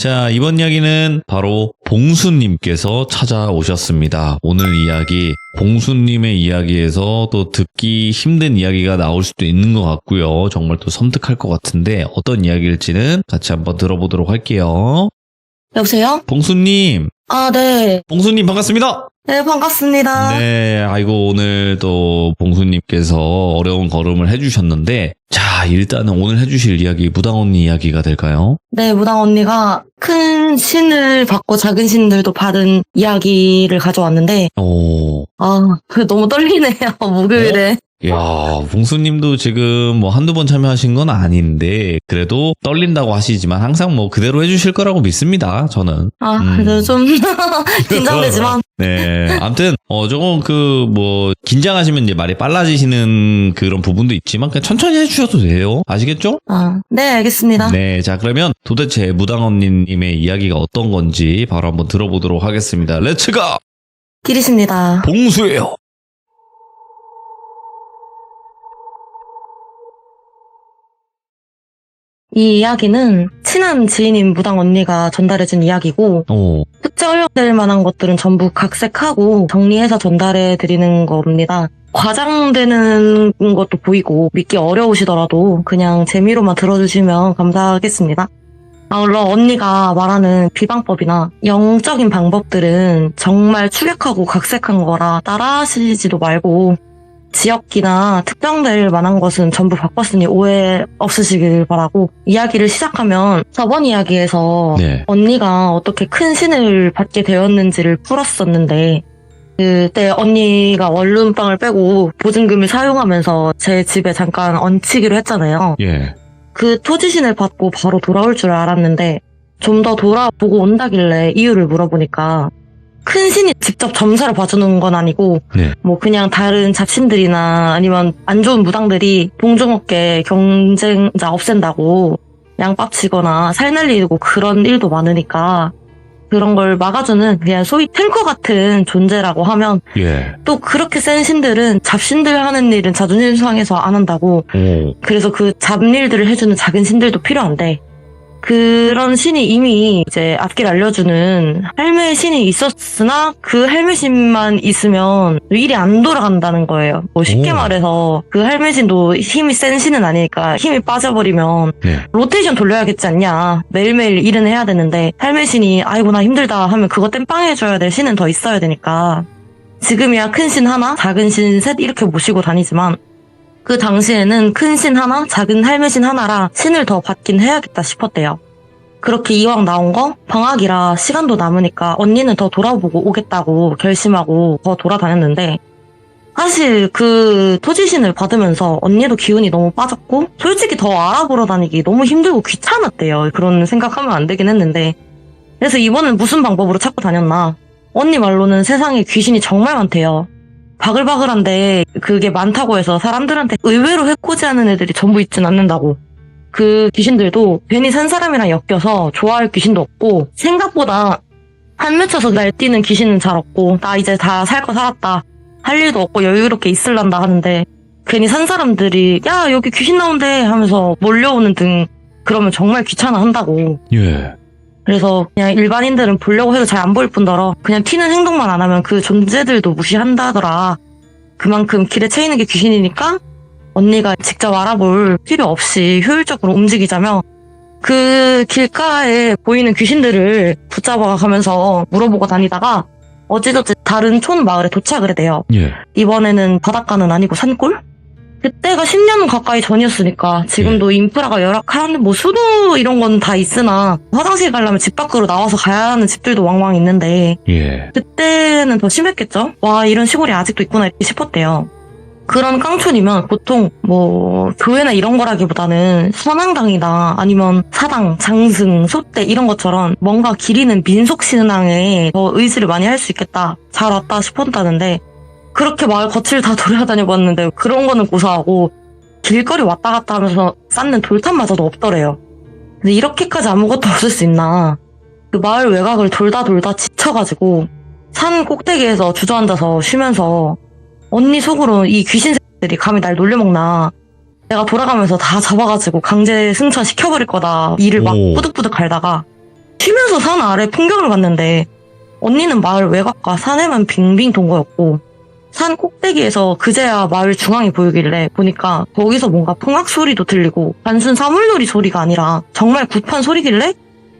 자, 이번 이야기는 바로 봉수님께서 찾아오셨습니다. 오늘 이야기, 봉수님의 이야기에서 또 듣기 힘든 이야기가 나올 수도 있는 것 같고요. 정말 또 섬뜩할 것 같은데 어떤 이야기일지는 같이 한번 들어보도록 할게요. 여보세요? 봉수님, 아, 네. 봉수님 반갑습니다. 네, 반갑습니다. 네, 아이고 오늘 또 봉수님께서 어려운 걸음을 해주셨는데 자, 일단은 오늘 해주실 이야기 무당 언니 이야기가 될까요? 네, 무당 언니가 큰 신을 받고 작은 신들도 받은 이야기를 가져왔는데, 오, 너무 떨리네요, 목요일에. 야, 봉수님도 지금 뭐 한두 번 참여하신 건 아닌데 그래도 떨린다고 하시지만 항상 뭐 그대로 해주실 거라고 믿습니다, 저는. 그래도 좀 긴장되지만. 네, 아무튼 조금 긴장하시면 이제 말이 빨라지시는 그런 부분도 있지만 그냥 천천히 해주셔도 돼요. 아시겠죠? 네, 알겠습니다. 네, 자 그러면 도대체 무당 언니님의 이야기가 어떤 건지 바로 한번 들어보도록 하겠습니다. 렛츠고! 기리십니다. 봉수예요. 이 이야기는 친한 지인인 무당 언니가 전달해준 이야기고, 숙제 완료될 만한 것들은 전부 각색하고 정리해서 전달해드리는 겁니다. 과장되는 것도 보이고 믿기 어려우시더라도 그냥 재미로만 들어주시면 감사하겠습니다. 물론 언니가 말하는 비방법이나 영적인 방법들은 정말 축약하고 각색한 거라 따라하시지도 말고 지역기나 특정될 만한 것은 전부 바꿨으니 오해 없으시길 바라고, 이야기를 시작하면 저번 이야기에서 언니가 어떻게 큰 신을 받게 되었는지를 풀었었는데, 그때 언니가 원룸방을 빼고 보증금을 사용하면서 제 집에 잠깐 얹히기로 했잖아요. 그 토지신을 받고 바로 돌아올 줄 알았는데 좀 더 돌아보고 온다길래 이유를 물어보니까 큰 신이 직접 점사를 봐주는 건 아니고 뭐 그냥 다른 잡신들이나 아니면 안 좋은 무당들이 동종업계 경쟁자 없앤다고 양밥 치거나 살 날리고 그런 일도 많으니까 그런 걸 막아주는 그냥 소위 탱커 같은 존재라고 하면 또 그렇게 센 신들은 잡신들 하는 일은 자존심 상해서 안 한다고. 그래서 그 잡일들을 해주는 작은 신들도 필요한데 그런 신이 이미 이제 앞길 알려주는 할매 신이 있었으나 그 할매 신만 있으면 일이 안 돌아간다는 거예요. 뭐 쉽게 말해서 그 할매 신도 힘이 센 신은 아니니까 힘이 빠져버리면 로테이션 돌려야겠지 않냐. 매일매일 일은 해야 되는데 할매 신이 아이고 나 힘들다 하면 그거 땜빵 해줘야 될 신은 더 있어야 되니까 지금이야 큰 신 하나, 작은 신 셋 이렇게 모시고 다니지만 그 당시에는 큰 신 하나, 작은 할매 신 하나라 신을 더 받긴 해야겠다 싶었대요. 그렇게 이왕 나온 거 방학이라 시간도 남으니까 언니는 더 돌아보고 오겠다고 결심하고 더 돌아다녔는데, 사실 그 토지신을 받으면서 언니도 기운이 너무 빠졌고 솔직히 더 알아보러 다니기 너무 힘들고 귀찮았대요. 그런 생각하면 안 되긴 했는데, 그래서 이번엔 무슨 방법으로 찾고 다녔나. 언니 말로는 세상에 귀신이 정말 많대요. 바글바글한데 그게 많다고 해서 사람들한테 의외로 해코지하는 애들이 전부 있진 않는다고. 그 귀신들도 괜히 산 사람이랑 엮여서 좋아할 귀신도 없고, 생각보다 한 맺혀서 날뛰는 귀신은 잘 없고, 나 이제 다 살 거 살았다, 할 일도 없고 여유롭게 있을란다 하는데 괜히 산 사람들이 야 여기 귀신 나온대 하면서 몰려오는 등 그러면 정말 귀찮아 한다고. 그래서 그냥 일반인들은 보려고 해도 잘 안 보일 뿐더러 그냥 튀는 행동만 안 하면 그 존재들도 무시한다더라. 그만큼 길에 채이는 게 귀신이니까 언니가 직접 알아볼 필요 없이 효율적으로 움직이자며 그 길가에 보이는 귀신들을 붙잡아가면서 물어보고 다니다가 어찌저찌 다른 촌 마을에 도착을 해대요. 이번에는 바닷가는 아니고 산골? 그때가 10년 가까이 전이었으니까 지금도 인프라가 열악한 뭐 수도 이런 건 다 있으나 화장실 가려면 집 밖으로 나와서 가야 하는 집들도 왕왕 있는데 그때는 더 심했겠죠? 와 이런 시골이 아직도 있구나 이렇게 싶었대요. 그런 깡촌이면 보통 뭐 교회나 이런 거라기보다는 선앙당이나 아니면 사당, 장승, 소떼 이런 것처럼 뭔가 기리는 민속신앙에 더 의지를 많이 할 수 있겠다, 잘 왔다 싶었다는데, 그렇게 마을 거치를 다 돌아다녀봤는데 그런 거는 고사하고 길거리 왔다 갔다 하면서 쌓는 돌탑마저도 없더래요. 근데 이렇게까지 아무것도 없을 수 있나. 그 마을 외곽을 돌다 지쳐가지고 산 꼭대기에서 주저앉아서 쉬면서 언니 속으로 이 귀신새들이 감히 날 놀려먹나, 내가 돌아가면서 다 잡아가지고 강제 승천시켜버릴 거다, 이를 막 뿌득뿌득 갈다가 쉬면서 산 아래 풍경을 봤는데 언니는 마을 외곽과 산에만 빙빙 돈 거였고 산 꼭대기에서 그제야 마을 중앙이 보이길래 보니까 거기서 뭔가 풍악 소리도 들리고 단순 사물놀이 소리가 아니라 정말 굿판 소리길래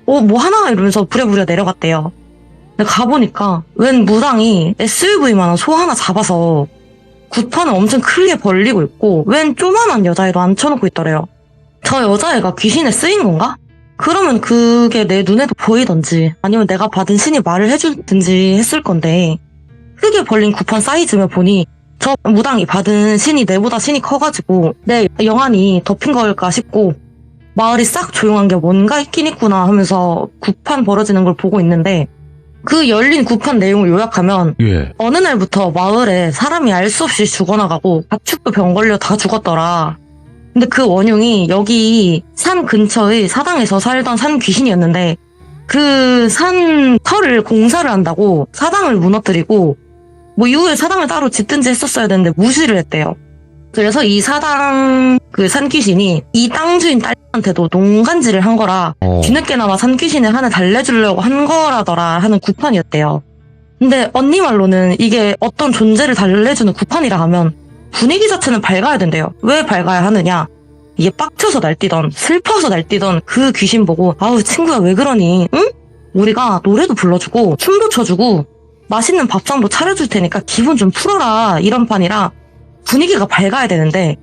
뭐 하나 이러면서 부랴부랴 내려갔대요. 근데 가보니까 웬 무당이 SUV만한 소 하나 잡아서 굿판을 엄청 크게 벌리고 있고 웬 조만한 여자애도 앉혀놓고 있더래요. 저 여자애가 귀신에 쓰인 건가? 그러면 그게 내 눈에도 보이던지 아니면 내가 받은 신이 말을 해주든지 했을 건데 크게 벌린 굿판 사이즈며 보니 저 무당이 받은 신이 내보다 신이 커가지고 내 영안이 덮인 걸까 싶고 마을이 싹 조용한 게 뭔가 있긴 있구나 하면서 굿판 벌어지는 걸 보고 있는데 그 열린 굿판 내용을 요약하면 어느 날부터 마을에 사람이 알 수 없이 죽어나가고 가축도 병 걸려 다 죽었더라. 근데 그 원흉이 여기 산 근처의 사당에서 살던 산 귀신이었는데 그 산 터를 공사를 한다고 사당을 무너뜨리고 뭐 이후에 사당을 따로 짓든지 했었어야 되는데 무시를 했대요. 그래서 이 사당 그 산귀신이 이 땅 주인 딸한테도 농간질을 한 거라 뒤늦게나마 산귀신의 한을 달래주려고 한 거라더라 하는 굿판이었대요. 근데 언니 말로는 이게 어떤 존재를 달래주는 굿판이라 하면 분위기 자체는 밝아야 된대요. 왜 밝아야 하느냐? 이게 빡쳐서 날뛰던 슬퍼서 날뛰던 그 귀신 보고 아우 친구야 왜 그러니? 응? 우리가 노래도 불러주고 춤도 춰주고 맛있는 밥상도 차려줄 테니까 기분 좀 풀어라 이런 판이라 분위기가 밝아야 되는데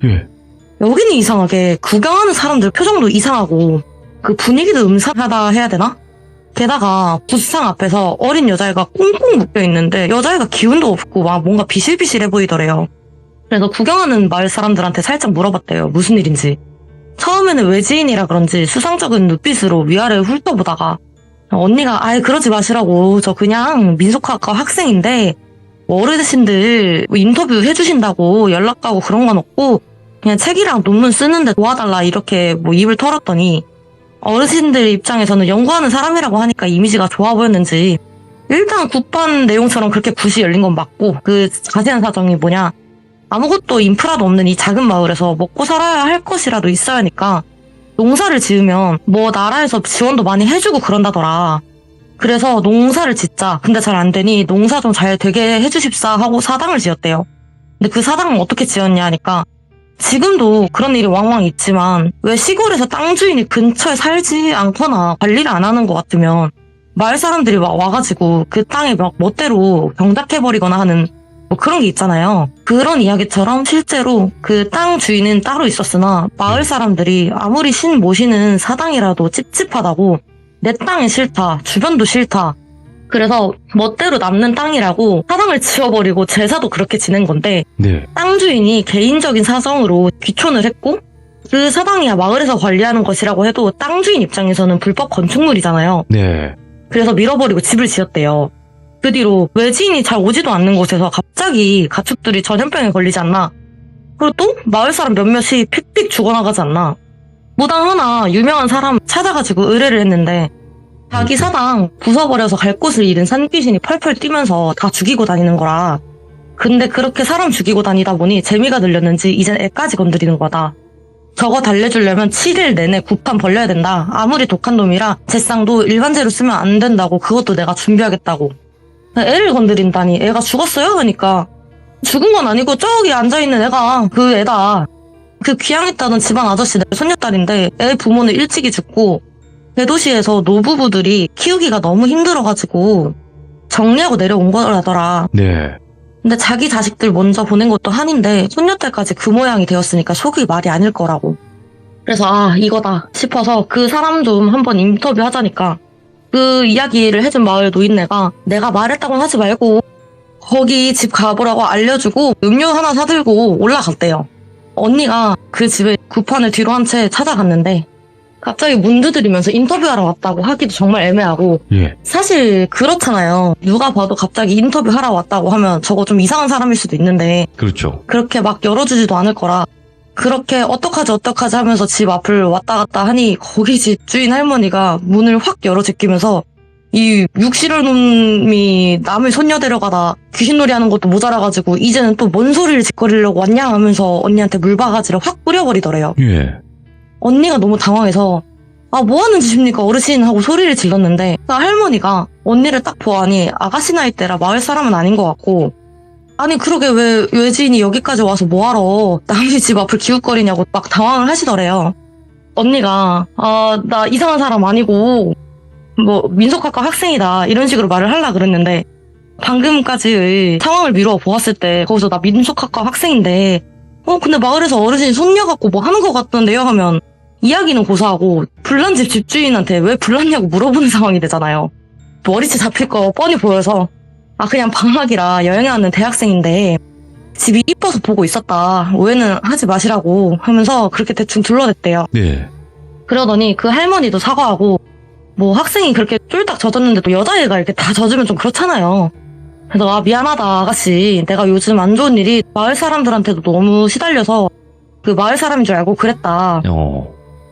여기는 이상하게 구경하는 사람들 표정도 이상하고 그 분위기도 음산하다 해야 되나? 게다가 부스상 앞에서 어린 여자애가 꽁꽁 묶여있는데 여자애가 기운도 없고 막 뭔가 비실비실해 보이더래요. 그래서 구경하는 마을 사람들한테 살짝 물어봤대요. 무슨 일인지. 처음에는 외지인이라 그런지 수상쩍은 눈빛으로 위아래를 훑어보다가 언니가 아예 그러지 마시라고 저 그냥 민속학과 학생인데 어르신들 인터뷰 해주신다고 연락 가고 그런 건 없고 그냥 책이랑 논문 쓰는데 도와달라 이렇게 뭐 입을 털었더니 어르신들 입장에서는 연구하는 사람이라고 하니까 이미지가 좋아 보였는지 일단 굿판 내용처럼 그렇게 굿이 열린 건 맞고 그 자세한 사정이 뭐냐 아무것도 인프라도 없는 이 작은 마을에서 먹고 살아야 할 것이라도 있어야 하니까 농사를 지으면 뭐 나라에서 지원도 많이 해주고 그런다더라. 그래서 농사를 짓자. 근데 잘 안 되니 농사 좀 잘 되게 해주십사 하고 사당을 지었대요. 근데 그 사당은 어떻게 지었냐 하니까 지금도 그런 일이 왕왕 있지만 왜 시골에서 땅 주인이 근처에 살지 않거나 관리를 안 하는 것 같으면 마을 사람들이 막 와가지고 그 땅에 막 멋대로 경작해버리거나 하는 뭐 그런 게 있잖아요. 그런 이야기처럼 실제로 그 땅 주인은 따로 있었으나 마을 사람들이 아무리 신 모시는 사당이라도 찝찝하다고 내 땅이 싫다, 주변도 싫다. 그래서 멋대로 남는 땅이라고 사당을 지어버리고 제사도 그렇게 지낸 건데 땅 주인이 개인적인 사정으로 귀촌을 했고 그 사당이야 마을에서 관리하는 것이라고 해도 땅 주인 입장에서는 불법 건축물이잖아요. 그래서 밀어버리고 집을 지었대요. 그 뒤로 외지인이 잘 오지도 않는 곳에서 갑자기 가축들이 전염병에 걸리지 않나? 그리고 또 마을 사람 몇몇이 픽픽 죽어나가지 않나? 무당 하나 유명한 사람 찾아가지고 의뢰를 했는데 자기 사당 부숴버려서 갈 곳을 잃은 산귀신이 펄펄 뛰면서 다 죽이고 다니는 거라. 근데 그렇게 사람 죽이고 다니다 보니 재미가 들렸는지 이젠 애까지 건드리는 거다. 저거 달래주려면 7일 내내 굿판 벌려야 된다. 아무리 독한 놈이라 제쌍도 일반재로 쓰면 안 된다고 그것도 내가 준비하겠다고. 애를 건드린다니 애가 죽었어요? 그러니까 죽은 건 아니고 저기 앉아있는 애가 그 애다. 그 귀향했다던 집안 아저씨 내 손녀딸인데 애 부모는 일찍이 죽고 대도시에서 노부부들이 키우기가 너무 힘들어가지고 정리하고 내려온 거라더라. 근데 자기 자식들 먼저 보낸 것도 한인데 손녀딸까지 그 모양이 되었으니까 속이 말이 아닐 거라고. 그래서 아 이거다 싶어서 그 사람 좀 한번 인터뷰하자니까 그 이야기를 해준 마을 노인네가 내가 말했다고는 하지 말고 거기 집 가보라고 알려주고 음료 하나 사들고 올라갔대요. 언니가 그 집에 굿판을 뒤로 한 채 찾아갔는데 갑자기 문 두드리면서 인터뷰하러 왔다고 하기도 정말 애매하고 사실 그렇잖아요. 누가 봐도 갑자기 인터뷰하러 왔다고 하면 저거 좀 이상한 사람일 수도 있는데 그렇죠. 그렇게 막 열어주지도 않을 거라 그렇게 어떡하지 하면서 집 앞을 왔다 갔다 하니 거기 집 주인 할머니가 문을 확 열어 제끼면서 이 육실을 놈이 남의 손녀 데려가다 귀신놀이 하는 것도 모자라가지고 이제는 또 뭔 소리를 짓거리려고 왔냐 하면서 언니한테 물바가지를 확 뿌려버리더래요. 언니가 너무 당황해서 아, 뭐 하는 짓입니까, 어르신? 하고 소리를 질렀는데, 그 할머니가 언니를 딱 보아하니 아가씨 나이대라 마을 사람은 아닌 것 같고, 아니, 그러게 왜 외지인이 여기까지 와서 뭐하러 남의 집 앞을 기웃거리냐고 막 당황을 하시더래요. 언니가, 나 이상한 사람 아니고, 뭐, 민속학과 학생이다, 이런 식으로 말을 하려고 그랬는데, 방금까지의 상황을 미루어 보았을 때, 거기서 나 민속학과 학생인데, 근데 마을에서 어르신이 손녀 갖고 뭐 하는 것 같던데요? 하면, 이야기는 고사하고, 불난 집 집주인한테 왜 불났냐고 물어보는 상황이 되잖아요. 머리채 잡힐 거 뻔히 보여서, 그냥 방학이라 여행에 왔는 대학생인데, 집이 이뻐서 보고 있었다. 오해는 하지 마시라고 하면서 그렇게 대충 둘러댔대요. 네. 그러더니 그 할머니도 사과하고, 뭐 학생이 그렇게 쫄딱 젖었는데도 여자애가 이렇게 다 젖으면 좀 그렇잖아요. 그래서 미안하다 아가씨, 내가 요즘 안 좋은 일이 마을 사람들한테도 너무 시달려서 그 마을 사람인 줄 알고 그랬다.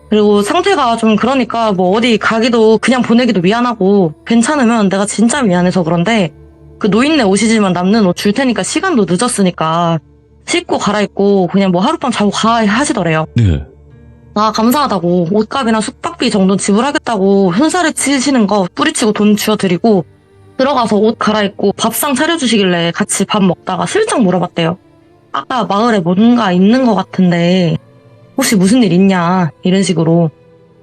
그리고 상태가 좀 그러니까 뭐 어디 가기도 그냥 보내기도 미안하고, 괜찮으면 내가 진짜 미안해서 그런데 그 노인네 오시지만 남는 옷 줄 테니까 시간도 늦었으니까 씻고 갈아입고 그냥 뭐 하룻밤 자고 가 하시더래요. 네. 감사하다고 옷값이나 숙박비 정도는 지불하겠다고 현살에 치시는 거 뿌리치고 돈 쥐어드리고 들어가서 옷 갈아입고 밥상 차려주시길래 같이 밥 먹다가 슬쩍 물어봤대요. 아까 마을에 뭔가 있는 것 같은데 혹시 무슨 일 있냐, 이런 식으로.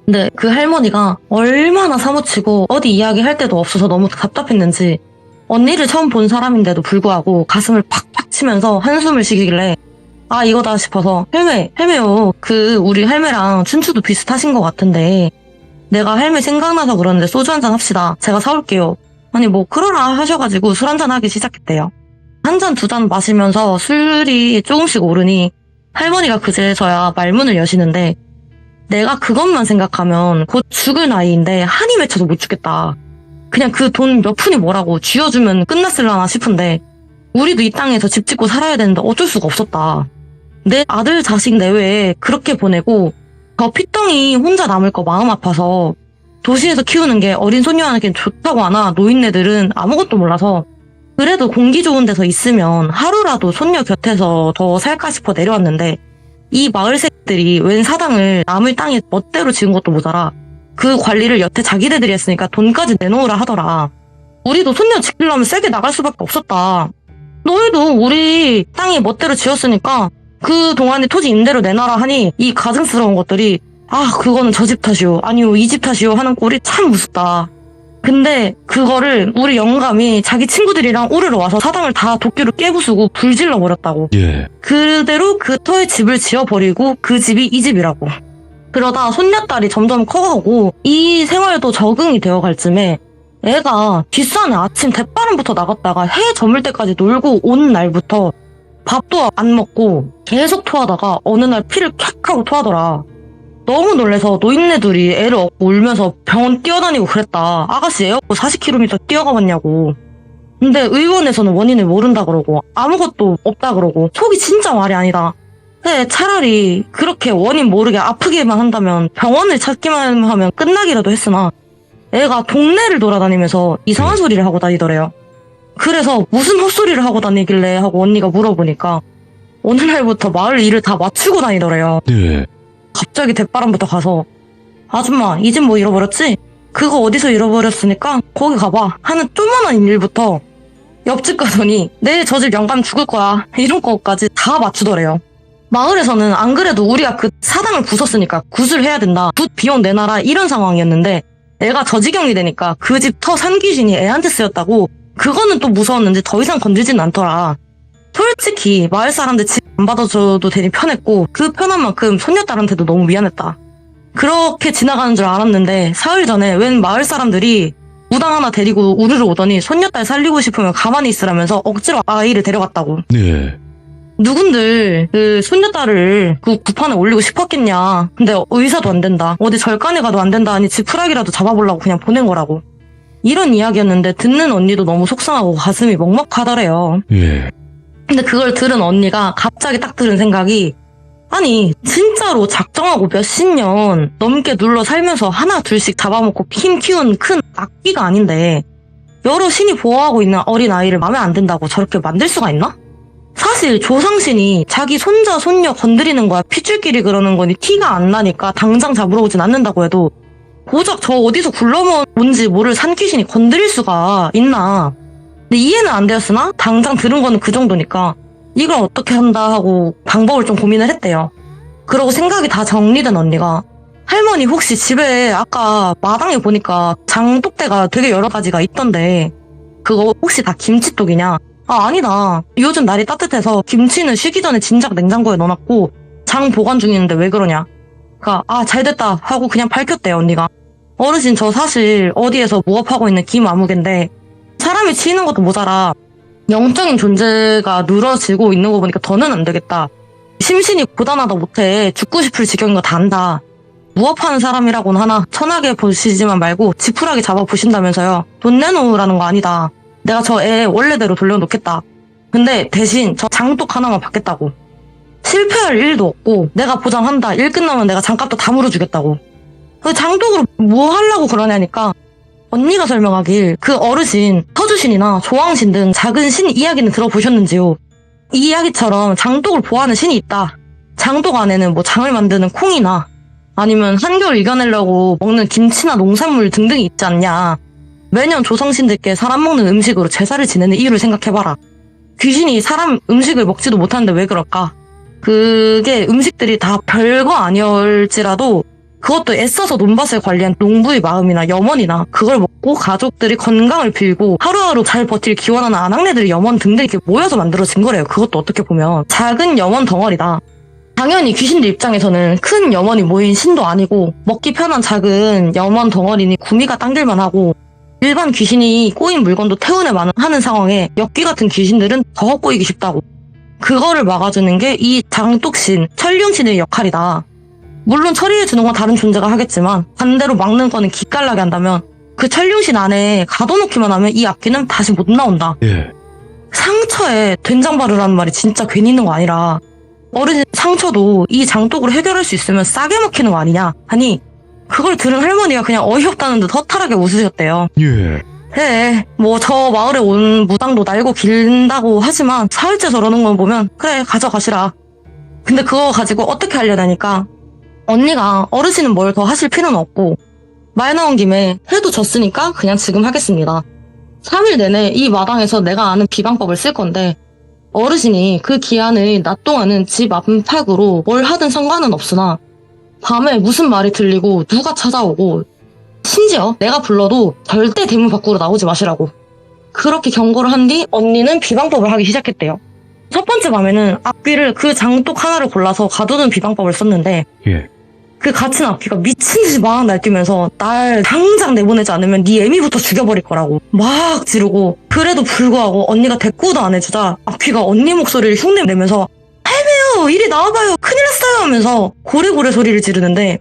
근데 그 할머니가 얼마나 사무치고 어디 이야기할 데도 없어서 너무 답답했는지 언니를 처음 본 사람인데도 불구하고 가슴을 팍팍 치면서 한숨을 쉬길래 이거다 싶어서, 할매요. 우리 할매랑 춘추도 비슷하신 것 같은데 내가 할매 생각나서 그러는데 소주 한잔 합시다. 제가 사올게요. 아니 뭐 그러라 하셔가지고 술 한잔 하기 시작했대요. 한 잔 두 잔 마시면서 술이 조금씩 오르니 할머니가 그제서야 말문을 여시는데, 내가 그것만 생각하면 곧 죽을 나이인데 한이 맺혀도 못 죽겠다. 그냥 그 돈 몇 푼이 뭐라고 쥐어주면 끝났을라나 싶은데 우리도 이 땅에서 집 짓고 살아야 되는데 어쩔 수가 없었다. 내 아들 자식 내외에 그렇게 보내고 저 피덩이 혼자 남을 거 마음 아파서 도시에서 키우는 게 어린 소녀한테는 좋다고 하나 노인네들은 아무것도 몰라서 그래도 공기 좋은 데서 있으면 하루라도 손녀 곁에서 더 살까 싶어 내려왔는데, 이 마을 새끼들이 웬 사당을 남의 땅에 멋대로 지은 것도 모자라 그 관리를 여태 자기네들이 했으니까 돈까지 내놓으라 하더라. 우리도 손녀 지키려면 세게 나갈 수밖에 없었다. 너희도 우리 땅이 멋대로 지었으니까 그 동안에 토지 임대료 내놔라 하니 이 가증스러운 것들이 그거는 저 집 탓이요, 아니요 이 집 탓이요 하는 꼴이 참 무섭다. 근데 그거를 우리 영감이 자기 친구들이랑 오르러 와서 사당을 다 도끼로 깨부수고 불질러 버렸다고. 예. 그대로 그 터에 집을 지어버리고 그 집이 이 집이라고. 그러다 손녀딸이 점점 커가고 이 생활도 적응이 되어갈 쯤에 애가 뒷산에 아침 대바람부터 나갔다가 해 저물 때까지 놀고 온 날부터 밥도 안 먹고 계속 토하다가 어느 날 피를 캬 하고 토하더라. 너무 놀래서 노인네들이 애를 업고 울면서 병원 뛰어다니고 그랬다. 아가씨 애 업고 40km 뛰어가봤냐고. 근데 의원에서는 원인을 모른다 그러고 아무것도 없다 그러고 속이 진짜 말이 아니다. 근데 차라리 그렇게 원인 모르게 아프게만 한다면 병원을 찾기만 하면 끝나기라도 했으나 애가 동네를 돌아다니면서 이상한 소리를 하고 다니더래요. 그래서 무슨 헛소리를 하고 다니길래 하고 언니가 물어보니까 어느 날부터 마을 일을 다 맞추고 다니더래요. 네. 갑자기 대바람부터 가서 아줌마 이 집 뭐 잃어버렸지? 그거 어디서 잃어버렸으니까 거기 가봐 하는 조그만한 일부터 옆집 가더니 내 저 집 영감 죽을 거야 이런 거까지 다 맞추더래요. 마을에서는 안 그래도 우리가 그 사당을 부쉈으니까 굿을 해야 된다, 굿 비용 내놔라 이런 상황이었는데 애가 저 지경이 되니까 그 집 터 산귀신이 애한테 쓰였다고 그거는 또 무서웠는지 더 이상 건들지는 않더라. 솔직히 마을 사람들 집 안 받아줘도 되니 편했고 그 편한 만큼 손녀딸한테도 너무 미안했다. 그렇게 지나가는 줄 알았는데 사흘 전에 웬 마을 사람들이 무당 하나 데리고 우르르 오더니 손녀딸 살리고 싶으면 가만히 있으라면서 억지로 아이를 데려갔다고. 네. 누군들 그 손녀딸을 그 구판에 올리고 싶었겠냐. 근데 의사도 안 된다, 어디 절간에 가도 안 된다 하니 지푸라기라도 잡아보려고 그냥 보낸 거라고. 이런 이야기였는데 듣는 언니도 너무 속상하고 가슴이 먹먹하더래요. 예. 근데 그걸 들은 언니가 갑자기 딱 들은 생각이, 아니 진짜로 작정하고 몇십 년 넘게 눌러 살면서 하나 둘씩 잡아먹고 힘 키운 큰 악기가 아닌데 여러 신이 보호하고 있는 어린아이를 마음에 안 든다고 저렇게 만들 수가 있나? 사실 조상신이 자기 손자 손녀 건드리는 거야 핏줄끼리 그러는 거니 티가 안 나니까 당장 잡으러 오진 않는다고 해도 고작 저 어디서 굴러온 뭔지 모를 산귀신이 건드릴 수가 있나. 근데 이해는 안 되었으나 당장 들은 거는 그 정도니까 이걸 어떻게 한다 하고 방법을 좀 고민을 했대요. 그러고 생각이 다 정리된 언니가 할머니 혹시 집에 아까 마당에 보니까 장독대가 되게 여러 가지가 있던데 그거 혹시 다 김치독이냐? 아, 아니다. 요즘 날이 따뜻해서 김치는 쉬기 전에 진작 냉장고에 넣어놨고 장 보관 중이는데 왜 그러냐? 그니까 잘됐다 하고 그냥 밝혔대요, 언니가. 어르신 저 사실 어디에서 무업하고 있는 김아무개인데 사람이 치이는 것도 모자라 영적인 존재가 늘어지고 있는 거 보니까 더는 안 되겠다. 심신이 고단하다 못해 죽고 싶을 지경인 거 다 안다. 무업하는 사람이라고는 하나 천하게 보시지만 말고 지푸라기 잡아보신다면서요. 돈 내놓으라는 거 아니다. 내가 저 애 원래대로 돌려놓겠다. 근데 대신 저 장독 하나만 받겠다고. 실패할 일도 없고 내가 보장한다. 일 끝나면 내가 장값도 다 물어주겠다고. 그 장독으로 뭐 하려고 그러냐니까 언니가 설명하길 그 어르신, 터주신이나 조왕신 등 작은 신 이야기는 들어보셨는지요? 이 이야기처럼 장독을 보호하는 신이 있다. 장독 안에는 뭐 장을 만드는 콩이나 아니면 한겨울 이겨내려고 먹는 김치나 농산물 등등이 있지 않냐. 매년 조상신들께 사람 먹는 음식으로 제사를 지내는 이유를 생각해봐라. 귀신이 사람 음식을 먹지도 못하는데 왜 그럴까? 그게 음식들이 다 별거 아니올지라도 그것도 애써서 논밭을 관리한 농부의 마음이나 염원이나 그걸 먹고 가족들이 건강을 빌고 하루하루 잘 버틸 기원하는 아낙네들의 염원 등등 이렇게 모여서 만들어진 거래요. 그것도 어떻게 보면 작은 염원 덩어리다. 당연히 귀신들 입장에서는 큰 염원이 모인 신도 아니고 먹기 편한 작은 염원 덩어리니 구미가 당길만 하고 일반 귀신이 꼬인 물건도 태우내만 하는 상황에 역귀 같은 귀신들은 더 꼬이기 쉽다고. 그거를 막아주는 게 이 장독신, 천룡신의 역할이다. 물론 처리해주는 건 다른 존재가 하겠지만 반대로 막는 거는 기깔나게 한다면 그 천룡신 안에 가둬놓기만 하면 이 악귀는 다시 못 나온다. 예. 상처에 된장 바르라는 말이 진짜 괜히 있는 거 아니라 어르신 상처도 이 장독으로 해결할 수 있으면 싸게 먹히는 거 아니냐 하니 그걸 들은 할머니가 그냥 어이없다는 듯 허탈하게 웃으셨대요. 예. 그래 뭐 저 마을에 온 무당도 날고 길다고 하지만 사흘째 저러는 걸 보면 그래 가져가시라. 근데 그거 가지고 어떻게 하려다니까 언니가 어르신은 뭘 더 하실 필요는 없고 말 나온 김에 해도 졌으니까 그냥 지금 하겠습니다. 3일 내내 이 마당에서 내가 아는 비방법을 쓸 건데 어르신이 그 기한의 낮 동안은 집 안팎으로 뭘 하든 상관은 없으나 밤에 무슨 말이 들리고 누가 찾아오고 심지어 내가 불러도 절대 대문 밖으로 나오지 마시라고. 그렇게 경고를 한 뒤 언니는 비방법을 하기 시작했대요. 첫 번째 밤에는 악귀를 그 장독 하나를 골라서 가두는 비방법을 썼는데 예. 그 갇힌 악귀가 미친 듯이 막 날뛰면서 날 당장 내보내지 않으면 네 애미부터 죽여버릴 거라고 막 지르고 그래도 불구하고 언니가 대꾸도 안 해주자 악귀가 언니 목소리를 흉내내면서 할매요 이리 나와봐요 큰일 났어요 하면서 고래고래 소리를 지르는데